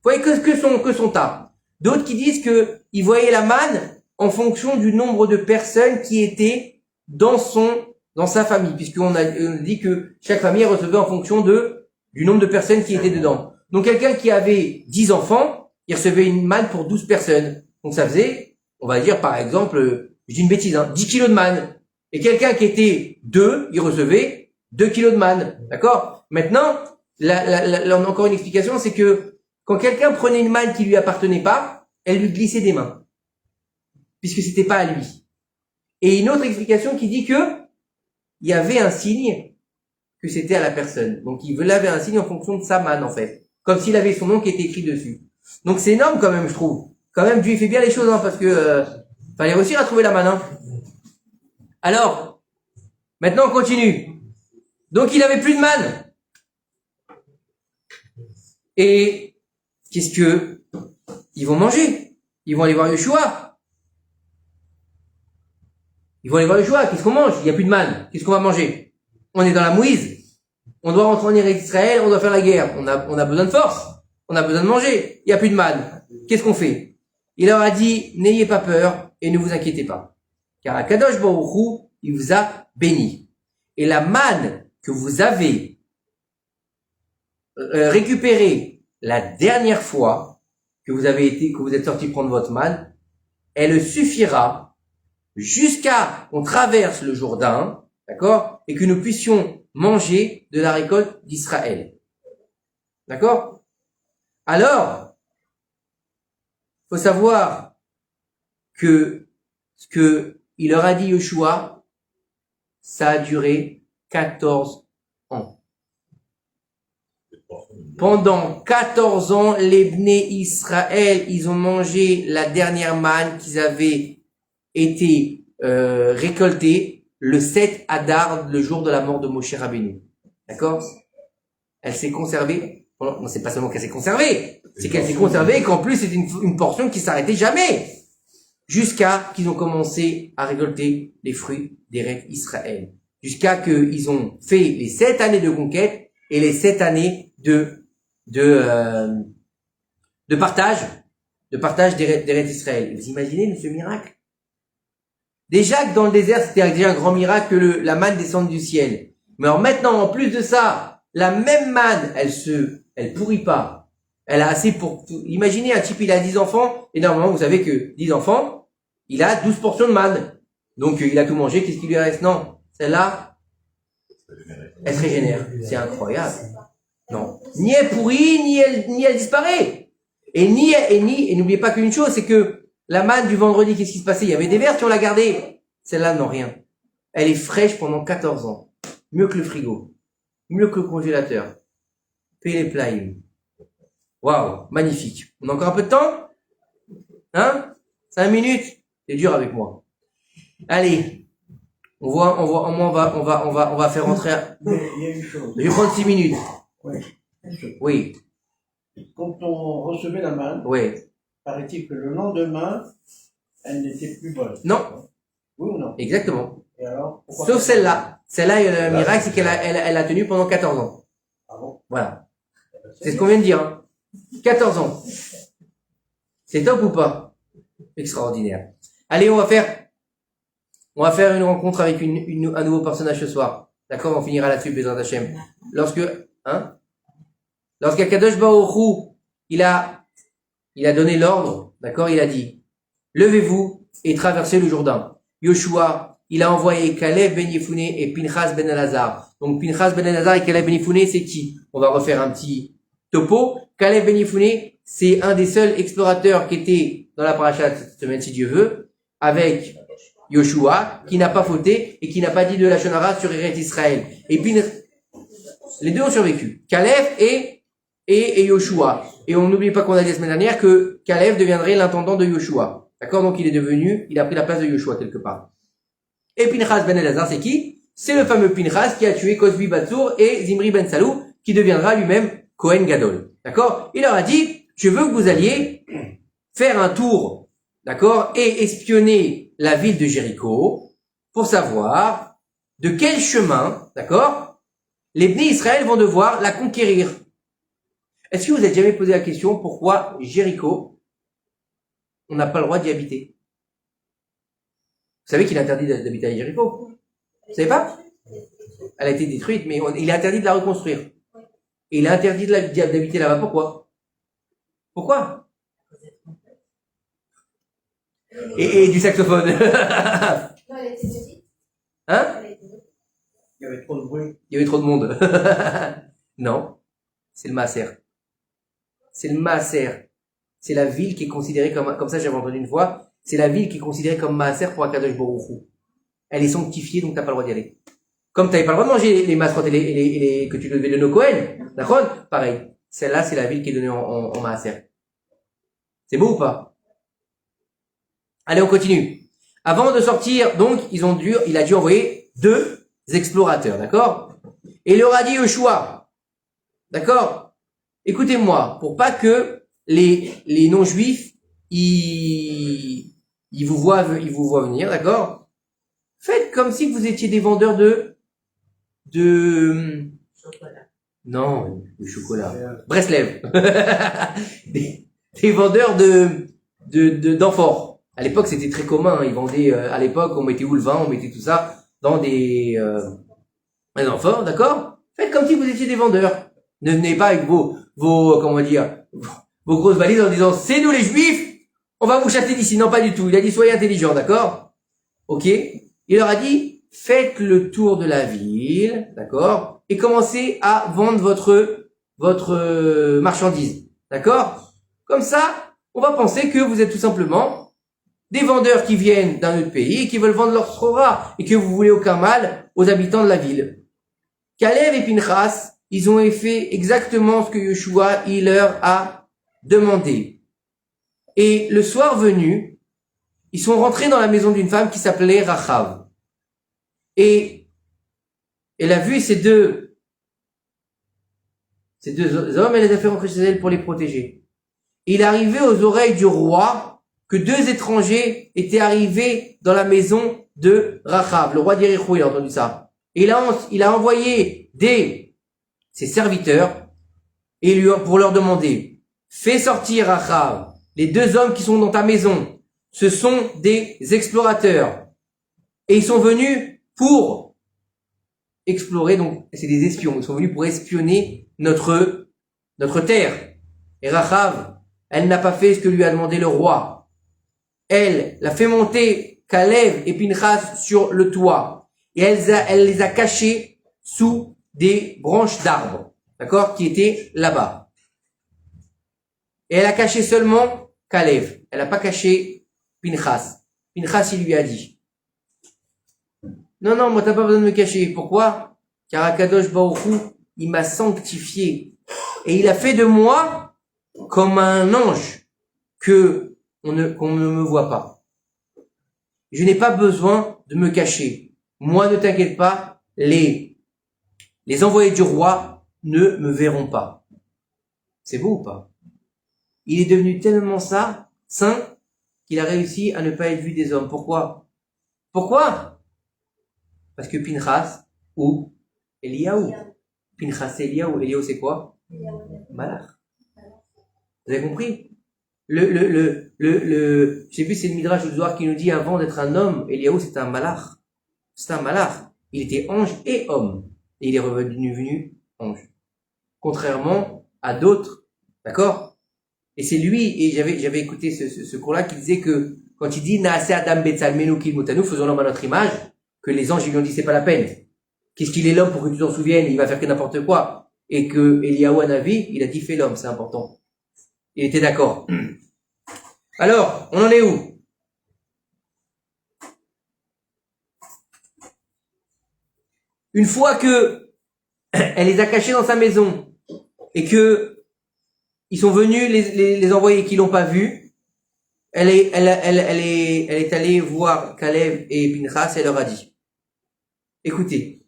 [SPEAKER 1] voyaient que son tas. D'autres qui disent que ils voyaient la manne en fonction du nombre de personnes qui étaient dans sa famille, puisqu'on a dit que chaque famille recevait en fonction du nombre de personnes qui étaient dedans. Donc quelqu'un qui avait 10 enfants, il recevait une manne pour 12 personnes. Donc ça faisait, on va dire par exemple, je dis une bêtise, 10 kilos de manne. Et quelqu'un qui était 2, il recevait 2 kilos de manne. D'accord? Maintenant, là, on a encore une explication, c'est que quand quelqu'un prenait une manne qui lui appartenait pas, elle lui glissait des mains. Puisque c'était pas à lui. Et une autre explication qui dit que il y avait un signe que c'était à la personne. Donc il avait un signe en fonction de sa manne, en fait. Comme s'il avait son nom qui était écrit dessus. Donc c'est énorme quand même, je trouve. Quand même, Dieu fait bien les choses, hein, parce que fallait réussir à trouver la manne. Hein. Alors, maintenant on continue. Donc il avait plus de manne. Et qu'est-ce que ils vont manger? Ils vont aller voir Yeshua. Ils vont aller voir Yeshua. Qu'est-ce qu'on mange? Il n'y a plus de manne. Qu'est-ce qu'on va manger? On est dans la mouise. On doit rentrer en Eretz Israël. On doit faire la guerre. On a besoin de force. On a besoin de manger. Il n'y a plus de manne. Qu'est-ce qu'on fait? Il leur a dit, n'ayez pas peur et ne vous inquiétez pas. Car Akadosh Baruch Hu, il vous a béni. Et la manne que vous avez récupérée la dernière fois que vous êtes sorti prendre votre manne, elle suffira jusqu'à qu'on traverse le Jourdain, d'accord, et que nous puissions manger de la récolte d'Israël. D'accord? Alors, faut savoir que ce que il leur a dit Yeshua, ça a duré 14 ans. Pendant 14 ans, les Bnei Israël, ils ont mangé la dernière manne qu'ils avaient été récoltée le 7 Adar, le jour de la mort de Moshe Rabbeinu. D'accord? Elle s'est conservée. Non, c'est pas seulement qu'elle s'est conservée, c'est qu'elle s'est conservée et qu'en plus c'est une portion qui s'arrêtait jamais. Jusqu'à qu'ils ont commencé à récolter les fruits d'Eretz Israël. Jusqu'à qu'ils ont fait les 7 années de conquête et les 7 années de partage d'Eretz Israël. Vous imaginez ce miracle? Déjà que dans le désert, c'était déjà un grand miracle que la manne descende du ciel. Mais alors maintenant, en plus de ça, la même manne, elle pourrit pas. Elle a assez pour tout. Imaginez un type, il a 10 enfants, et normalement, vous savez que 10 enfants, il a 12 portions de manne. Donc, il a tout mangé, qu'est-ce qui lui reste? Non. Celle-là, elle se régénère. C'est incroyable. Non. Ni elle pourrit, ni elle disparaît. Et n'oubliez pas qu'une chose, c'est que la manne du vendredi, qu'est-ce qui se passait? Il y avait des vers si on l'a gardée. Celle-là, non, rien. Elle est fraîche pendant 14 ans. Mieux que le frigo. Mieux que le congélateur. Paye les plats. Waouh, magnifique. On a encore un peu de temps? Hein? 5 minutes? C'est dur avec moi. Allez. On va faire rentrer.
[SPEAKER 4] Mais il y a une chose.
[SPEAKER 1] Je vais prendre 6 minutes.
[SPEAKER 4] Oui.
[SPEAKER 1] Oui.
[SPEAKER 4] Quand on recevait la manne,
[SPEAKER 1] Oui.
[SPEAKER 4] paraît-il que le lendemain, elle n'était plus bonne.
[SPEAKER 1] Non.
[SPEAKER 4] Oui ou non?
[SPEAKER 1] Exactement.
[SPEAKER 4] Et alors, pourquoi
[SPEAKER 1] Sauf celle-là. Celle-là, le miracle, c'est qu'elle a tenu pendant 14 ans.
[SPEAKER 4] Ah bon?
[SPEAKER 1] Voilà. C'est ce qu'on vient de dire, hein. 14 ans. C'est top ou pas? Extraordinaire. Allez, on va faire une rencontre avec un nouveau personnage ce soir. D'accord? On finira là-dessus, Bezrat Hashem. Lorsqu'Akadosh Baruch Hu, il a donné l'ordre, d'accord? Il a dit, levez-vous et traversez le Jourdain. Yoshua, il a envoyé Caleb ben Yefune et Pinchas ben Elazar. Donc, Pinchas ben Elazar et Caleb ben Yefune, c'est qui? On va refaire un petit topo. Caleb ben Yefune, c'est un des seuls explorateurs qui était dans la paracha cette semaine, si Dieu veut, avec Yoshua, qui n'a pas fauté et qui n'a pas dit de la Shonara sur Eretz Israël. Et puis, les deux ont survécu. Caleb et Yoshua. Et on n'oublie pas qu'on a dit la semaine dernière que Caleb deviendrait l'intendant de Yoshua. D'accord? Donc il a pris la place de Yoshua quelque part. Et Pinchas ben Elazar, c'est qui? C'est le fameux Pinchas qui a tué Cosbi Batsour et Zimri ben Salou, qui deviendra lui-même Kohen Gadol. D'accord? Il leur a dit, je veux que vous alliez faire un tour, d'accord, et espionner la ville de Jéricho pour savoir de quel chemin, d'accord, les Bnei Israël vont devoir la conquérir. Est-ce que vous avez jamais posé la question pourquoi Jéricho, on n'a pas le droit d'y habiter? Vous savez qu'il est interdit d'habiter à Jéricho? Vous savez pas? Elle a été détruite, mais il est interdit de la reconstruire. Et il est interdit d'habiter là-bas. Pourquoi? Pourquoi? Et du saxophone.
[SPEAKER 5] Non, elle était petite.
[SPEAKER 1] Hein?
[SPEAKER 4] Il y avait trop de bruit.
[SPEAKER 1] Il y avait trop de monde. Non. C'est le Maaser. C'est le Maaser. C'est la ville qui est considérée comme ça, j'avais entendu une fois, c'est la ville qui est considérée comme Maaser pour Akadosh Baruch Hu. Elle est sanctifiée, donc t'as pas le droit d'y aller. Comme t'avais pas le droit de manger les mascottes que tu devais donner au Kohen, d'accord? Pareil. Celle-là, c'est la ville qui est donnée en Maaser. C'est beau ou pas? Allez, on continue. Avant de sortir, donc, il a dû envoyer 2 explorateurs, d'accord? Et il leur a dit Yoshua, d'accord? Écoutez-moi, pour pas que les non-juifs, ils vous voient venir, d'accord? Faites comme si vous étiez des vendeurs de
[SPEAKER 2] Chocolat.
[SPEAKER 1] non, de chocolat.
[SPEAKER 4] C'est,
[SPEAKER 1] Breslev. des vendeurs d'amphores. À l'époque, c'était très commun. Ils vendaient, à l'époque, on mettait où le vin, on mettait tout ça dans des amphores, d'accord? Faites comme si vous étiez des vendeurs. Ne venez pas avec vos, comment dire, vos grosses valises en disant, c'est nous les juifs, on va vous chasser d'ici. Non, pas du tout. Il a dit, soyez intelligents, d'accord? Ok? Il leur a dit, faites le tour de la ville, d'accord? Et commencez à vendre votre marchandise, d'accord? Comme ça, on va penser que vous êtes tout simplement des vendeurs qui viennent d'un autre pays et qui veulent vendre leur Torah et que vous voulez aucun mal aux habitants de la ville. Kalev et Pinchas, ils ont fait exactement ce que Yoshua, il leur a demandé. Et le soir venu, ils sont rentrés dans la maison d'une femme qui s'appelait Rachav. Et elle a vu ces deux hommes, elle les a fait rentrer chez elle pour les protéger. Il est arrivé aux oreilles du roi que 2 étrangers étaient arrivés dans la maison de Rachav. Le roi d'Yéricho, il a entendu ça. Et il a envoyé ses serviteurs et pour leur demander, fais sortir Rachav, les 2 hommes qui sont dans ta maison. Ce sont des explorateurs. Et ils sont venus pour explorer, donc c'est des espions. Ils sont venus pour espionner notre terre. Et Rachav, elle n'a pas fait ce que lui a demandé le roi. Elle l'a fait monter Kalev et Pinchas sur le toit. Et elle les a cachés sous des branches d'arbres, d'accord, qui étaient là-bas. Et elle a caché seulement Kalev. Elle n'a pas caché Pinchas. Pinchas, il lui a dit, non, moi t'as pas besoin de me cacher. Pourquoi? Car Akadosh Baruch Hu, il m'a sanctifié. Et il a fait de moi comme un ange qu'on ne me voit pas. Je n'ai pas besoin de me cacher. Moi, ne t'inquiète pas, les envoyés du roi ne me verront pas. C'est beau ou pas? Il est devenu tellement saint, qu'il a réussi à ne pas être vu des hommes. Pourquoi? Parce que Pinchas ou Eliaou. Pinchas et Eliaou. Eliaou, c'est quoi? Malach. Vous avez compris? Je sais plus, c'est le Midrash du Zohar qui nous dit avant d'être un homme, Eliaou c'était un malach. C'était un malach. Il était ange et homme. Et il est revenu ange. Contrairement à d'autres. D'accord? Et c'est lui, et j'avais écouté ce cours-là qui disait que quand il dit Naase Adam Betzalmenu Kilmutanu, faisons l'homme à notre image, que les anges ils lui ont dit c'est pas la peine. Qu'est-ce qu'il est l'homme pour que tu t'en souviennes, il va faire que n'importe quoi. Et que Eliaou Hanavi, il a dit fais l'homme, c'est important. Il était d'accord. Alors, on en est où? Une fois que elle les a cachés dans sa maison et que ils sont venus les envoyer qui l'ont pas vu, elle est allée voir Kalev et Pinchas et elle leur a dit, écoutez,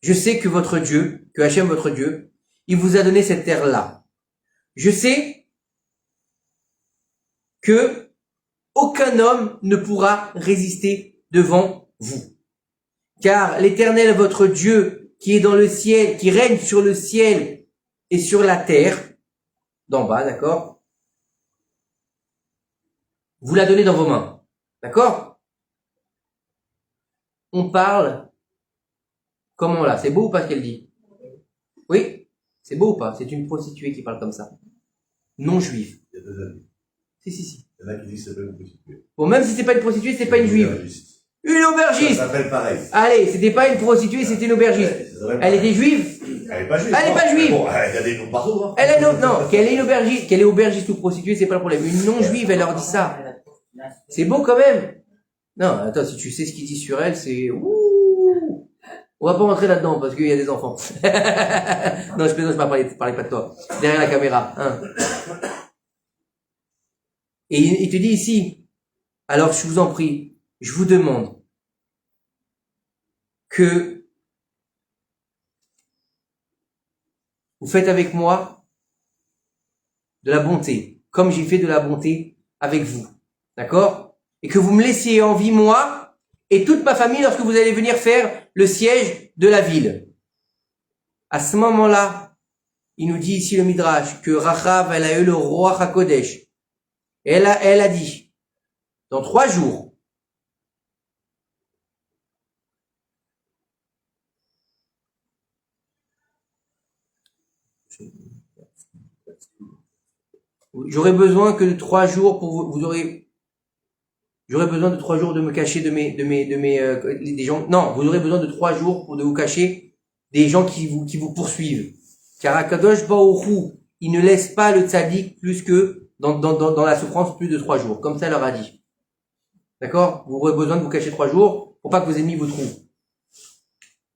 [SPEAKER 1] je sais que votre Dieu, que Hachem votre Dieu, il vous a donné cette terre-là. Je sais que aucun homme ne pourra résister devant vous. Car l'Éternel, votre Dieu, qui est dans le ciel, qui règne sur le ciel et sur la terre, d'en bas, d'accord? Vous l'a donné dans vos mains. D'accord? On parle, comment là? C'est beau ou pas ce qu'elle dit? Oui? C'est beau ou pas? C'est une prostituée qui parle comme ça. Non juive.
[SPEAKER 3] Il y a 2 avis.
[SPEAKER 1] Si.
[SPEAKER 3] Il y en a qui disent que c'est pas une prostituée.
[SPEAKER 1] Bon, même si c'est pas une prostituée, c'est pas une juive. Une
[SPEAKER 3] Ça
[SPEAKER 1] aubergiste.
[SPEAKER 3] s'appelle pareil.
[SPEAKER 1] Allez, c'était pas une prostituée, c'était une aubergiste. Elle était juive.
[SPEAKER 3] Elle est pas juive.
[SPEAKER 1] Elle est pas
[SPEAKER 3] non.
[SPEAKER 1] juive.
[SPEAKER 3] Bon, il y a des noms partout, hein.
[SPEAKER 1] Elle est non, qu'elle est une aubergiste, qu'elle est aubergiste ou prostituée, c'est pas le problème. Une non-juive, elle leur dit ça. C'est beau quand même. Non, attends, si tu sais ce qu'il dit sur elle, c'est ouh. On va pas rentrer là-dedans parce qu'il y a des enfants. Non, je plaisante, je parlais pas de toi. Derrière la caméra, hein. Et il te dit ici, alors je vous en prie, je vous demande que vous faites avec moi de la bonté, comme j'ai fait de la bonté avec vous. D'accord? Et que vous me laissiez en vie, moi, et toute ma famille, lorsque vous allez venir faire le siège de la ville. À ce moment-là, il nous dit ici le Midrash, que Rachav, elle a eu le roi HaKodesh. Et elle a dit, dans 3 jours, j'aurais besoin que de 3 jours pour j'aurais besoin de 3 jours de me cacher des gens. Non, vous aurez besoin de 3 jours pour de vous cacher des gens qui vous poursuivent. Car Akadosh Baruch Hu, il ne laisse pas le tzaddik plus que dans la souffrance plus de 3 jours. Comme ça, elle leur a dit. D'accord? Vous aurez besoin de vous cacher 3 jours pour pas que vos ennemis vous trouvent.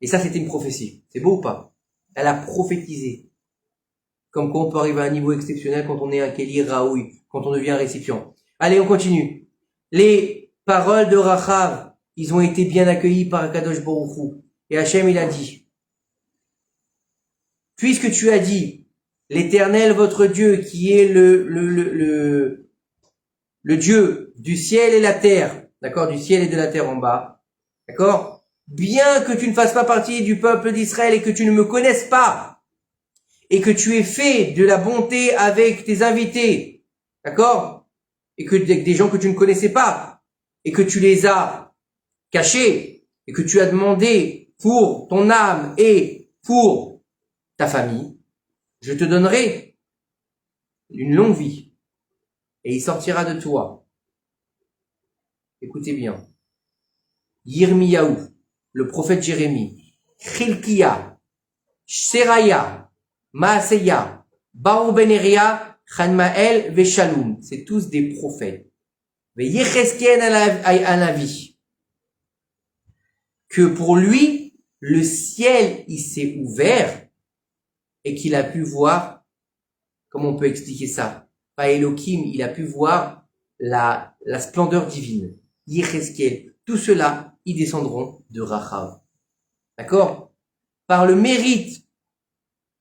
[SPEAKER 1] Et ça, c'était une prophétie. C'est beau ou pas? Elle a prophétisé. Comme quoi on peut arriver à un niveau exceptionnel quand on est un Kéli Raoui, quand on devient un récipient. Allez, on continue. Les paroles de Rachav, ils ont été bien accueillis par Akadosh Baruch Hu. Et Hachem, il a dit, puisque tu as dit, l'Éternel, votre Dieu, qui est le Dieu du ciel et la terre, d'accord, du ciel et de la terre en bas, d'accord, bien que tu ne fasses pas partie du peuple d'Israël et que tu ne me connaisses pas, et que tu aies fait de la bonté avec tes invités, d'accord, et que des gens que tu ne connaissais pas, et que tu les as cachés, et que tu as demandé pour ton âme et pour ta famille, je te donnerai une longue vie, et il sortira de toi. Écoutez bien. Yirmiyahu, le prophète Jérémie, Chilkiya, Seraya, Maaseya, Baruch ben Neria, Chanmaël, Veshalum, c'est tous des prophètes. Yecheskel Hanavi, que pour lui, le ciel, il s'est ouvert et qu'il a pu voir, comment on peut expliquer ça? Pas Elohim, il a pu voir la splendeur divine. Yecheskel, tout cela, ils descendront de Rachav. D'accord? Par le mérite,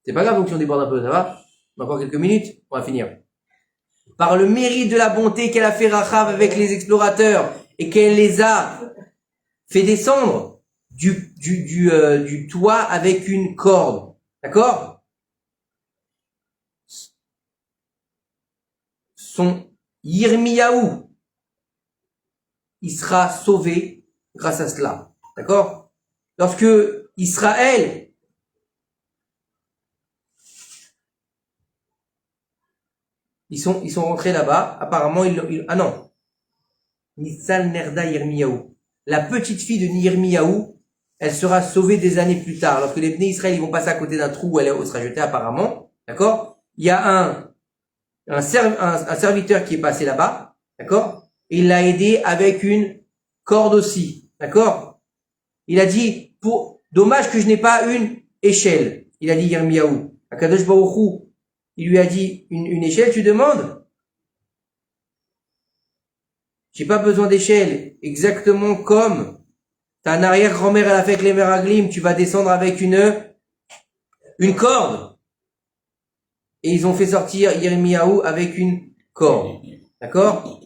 [SPEAKER 1] c'est pas grave donc si on déborde un peu, ça va? Encore quelques minutes, on va finir. Par le mérite de la bonté qu'elle a fait Rachav avec les explorateurs et qu'elle les a fait descendre du toit avec une corde. D'accord? Son Yirmiyahu, il sera sauvé grâce à cela. D'accord? Lorsque Israël ils sont rentrés là-bas. Apparemment, ah non. Nitzal Nerda Yirmiyahu. La petite fille de Yirmiyahu, elle sera sauvée des années plus tard. Lorsque les Bnei Israël, ils vont passer à côté d'un trou où elle sera jetée apparemment. D'accord? Il y a un serviteur qui est passé là-bas. D'accord? Et il l'a aidé avec une corde aussi. D'accord? Il a dit, dommage que je n'ai pas une échelle. Il a dit Yirmiyahu. Akadosh Baruch Hu, il lui a dit, une échelle, tu demandes? J'ai pas besoin d'échelle. Exactement comme ta arrière-grand-mère, elle a fait avec les Meraglim, tu vas descendre avec une corde. Et ils ont fait sortir Yirmiyahu avec une corde. D'accord?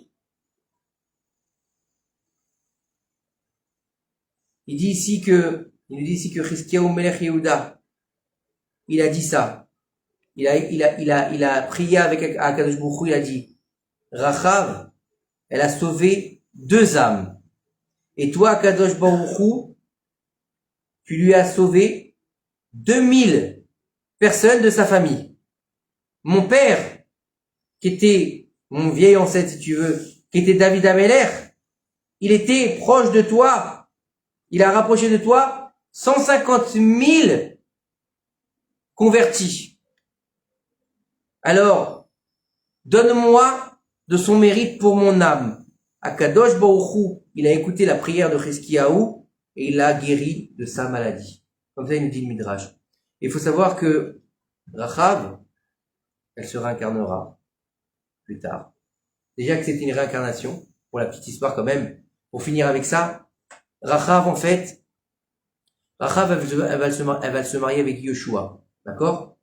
[SPEAKER 1] Il nous dit ici que Chizkiyahu Melech Yehuda, il a dit ça. Il a prié avec Akadosh Baruch Hu, il a dit, Rachav, elle a sauvé 2 âmes. Et toi, Akadosh Baruch Hu, tu lui as sauvé 2000 personnes de sa famille. Mon père, qui était mon vieil ancêtre, si tu veux, qui était David Ameler, il était proche de toi, il a rapproché de toi 150 000 convertis. Alors, donne-moi de son mérite pour mon âme. Akadosh Baruch Hu, il a écouté la prière de Chizkiyahu et il l'a guéri de sa maladie. Comme ça, il nous dit le Midrash. Il faut savoir que Rachav, elle se réincarnera plus tard. Déjà que c'est une réincarnation, pour la petite histoire quand même, pour finir avec ça, Rachav en fait, Rachav elle va se marier avec Yoshua, d'accord?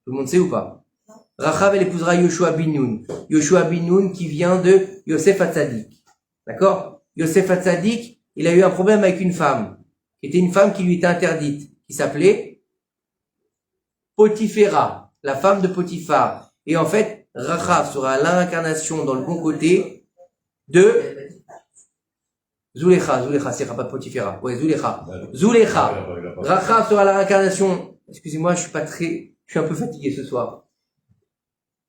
[SPEAKER 1] Tout le monde sait ou pas? Rachav elle épousera Yoshua bin Nun. Yoshua bin Nun qui vient de Yosef Hatzadik, d'accord? Yosef Hatzadik, il a eu un problème avec une femme, qui était une femme qui lui était interdite, qui s'appelait Potiphera, la femme de Potiphar. Et en fait, Rachav sera l'incarnation dans le bon côté de Zulecha, c'est pas Potiphera. Ouais, Zulecha. Rachav sera l'incarnation, excusez-moi, je suis un peu fatigué ce soir.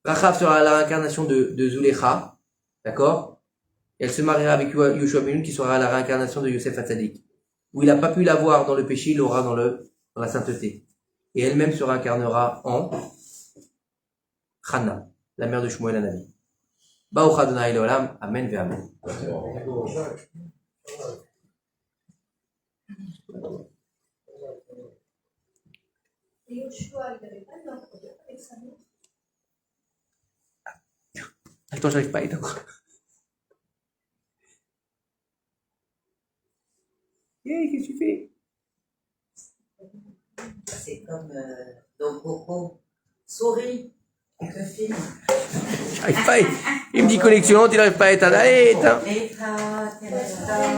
[SPEAKER 1] Rachav sera la réincarnation de Zulecha, d'accord? Et elle se mariera avec Yoshua ben Nun qui sera la réincarnation de Yosef Hatzadik. Où il n'a pas pu l'avoir dans le péché, il l'aura dans la sainteté. Et elle-même se réincarnera en Chana, la mère de Shmuel Hanavi. Baruch Adonai Leolam, Amen ve Amen. Attends, j'arrive pas à éteindre. Qu'est-ce que tu fais?
[SPEAKER 2] C'est comme dans Coco. Souris, que film.
[SPEAKER 1] J'arrive pas à... Il me dit connexion, il n'arrive pas à éteindre. Allez, éteins.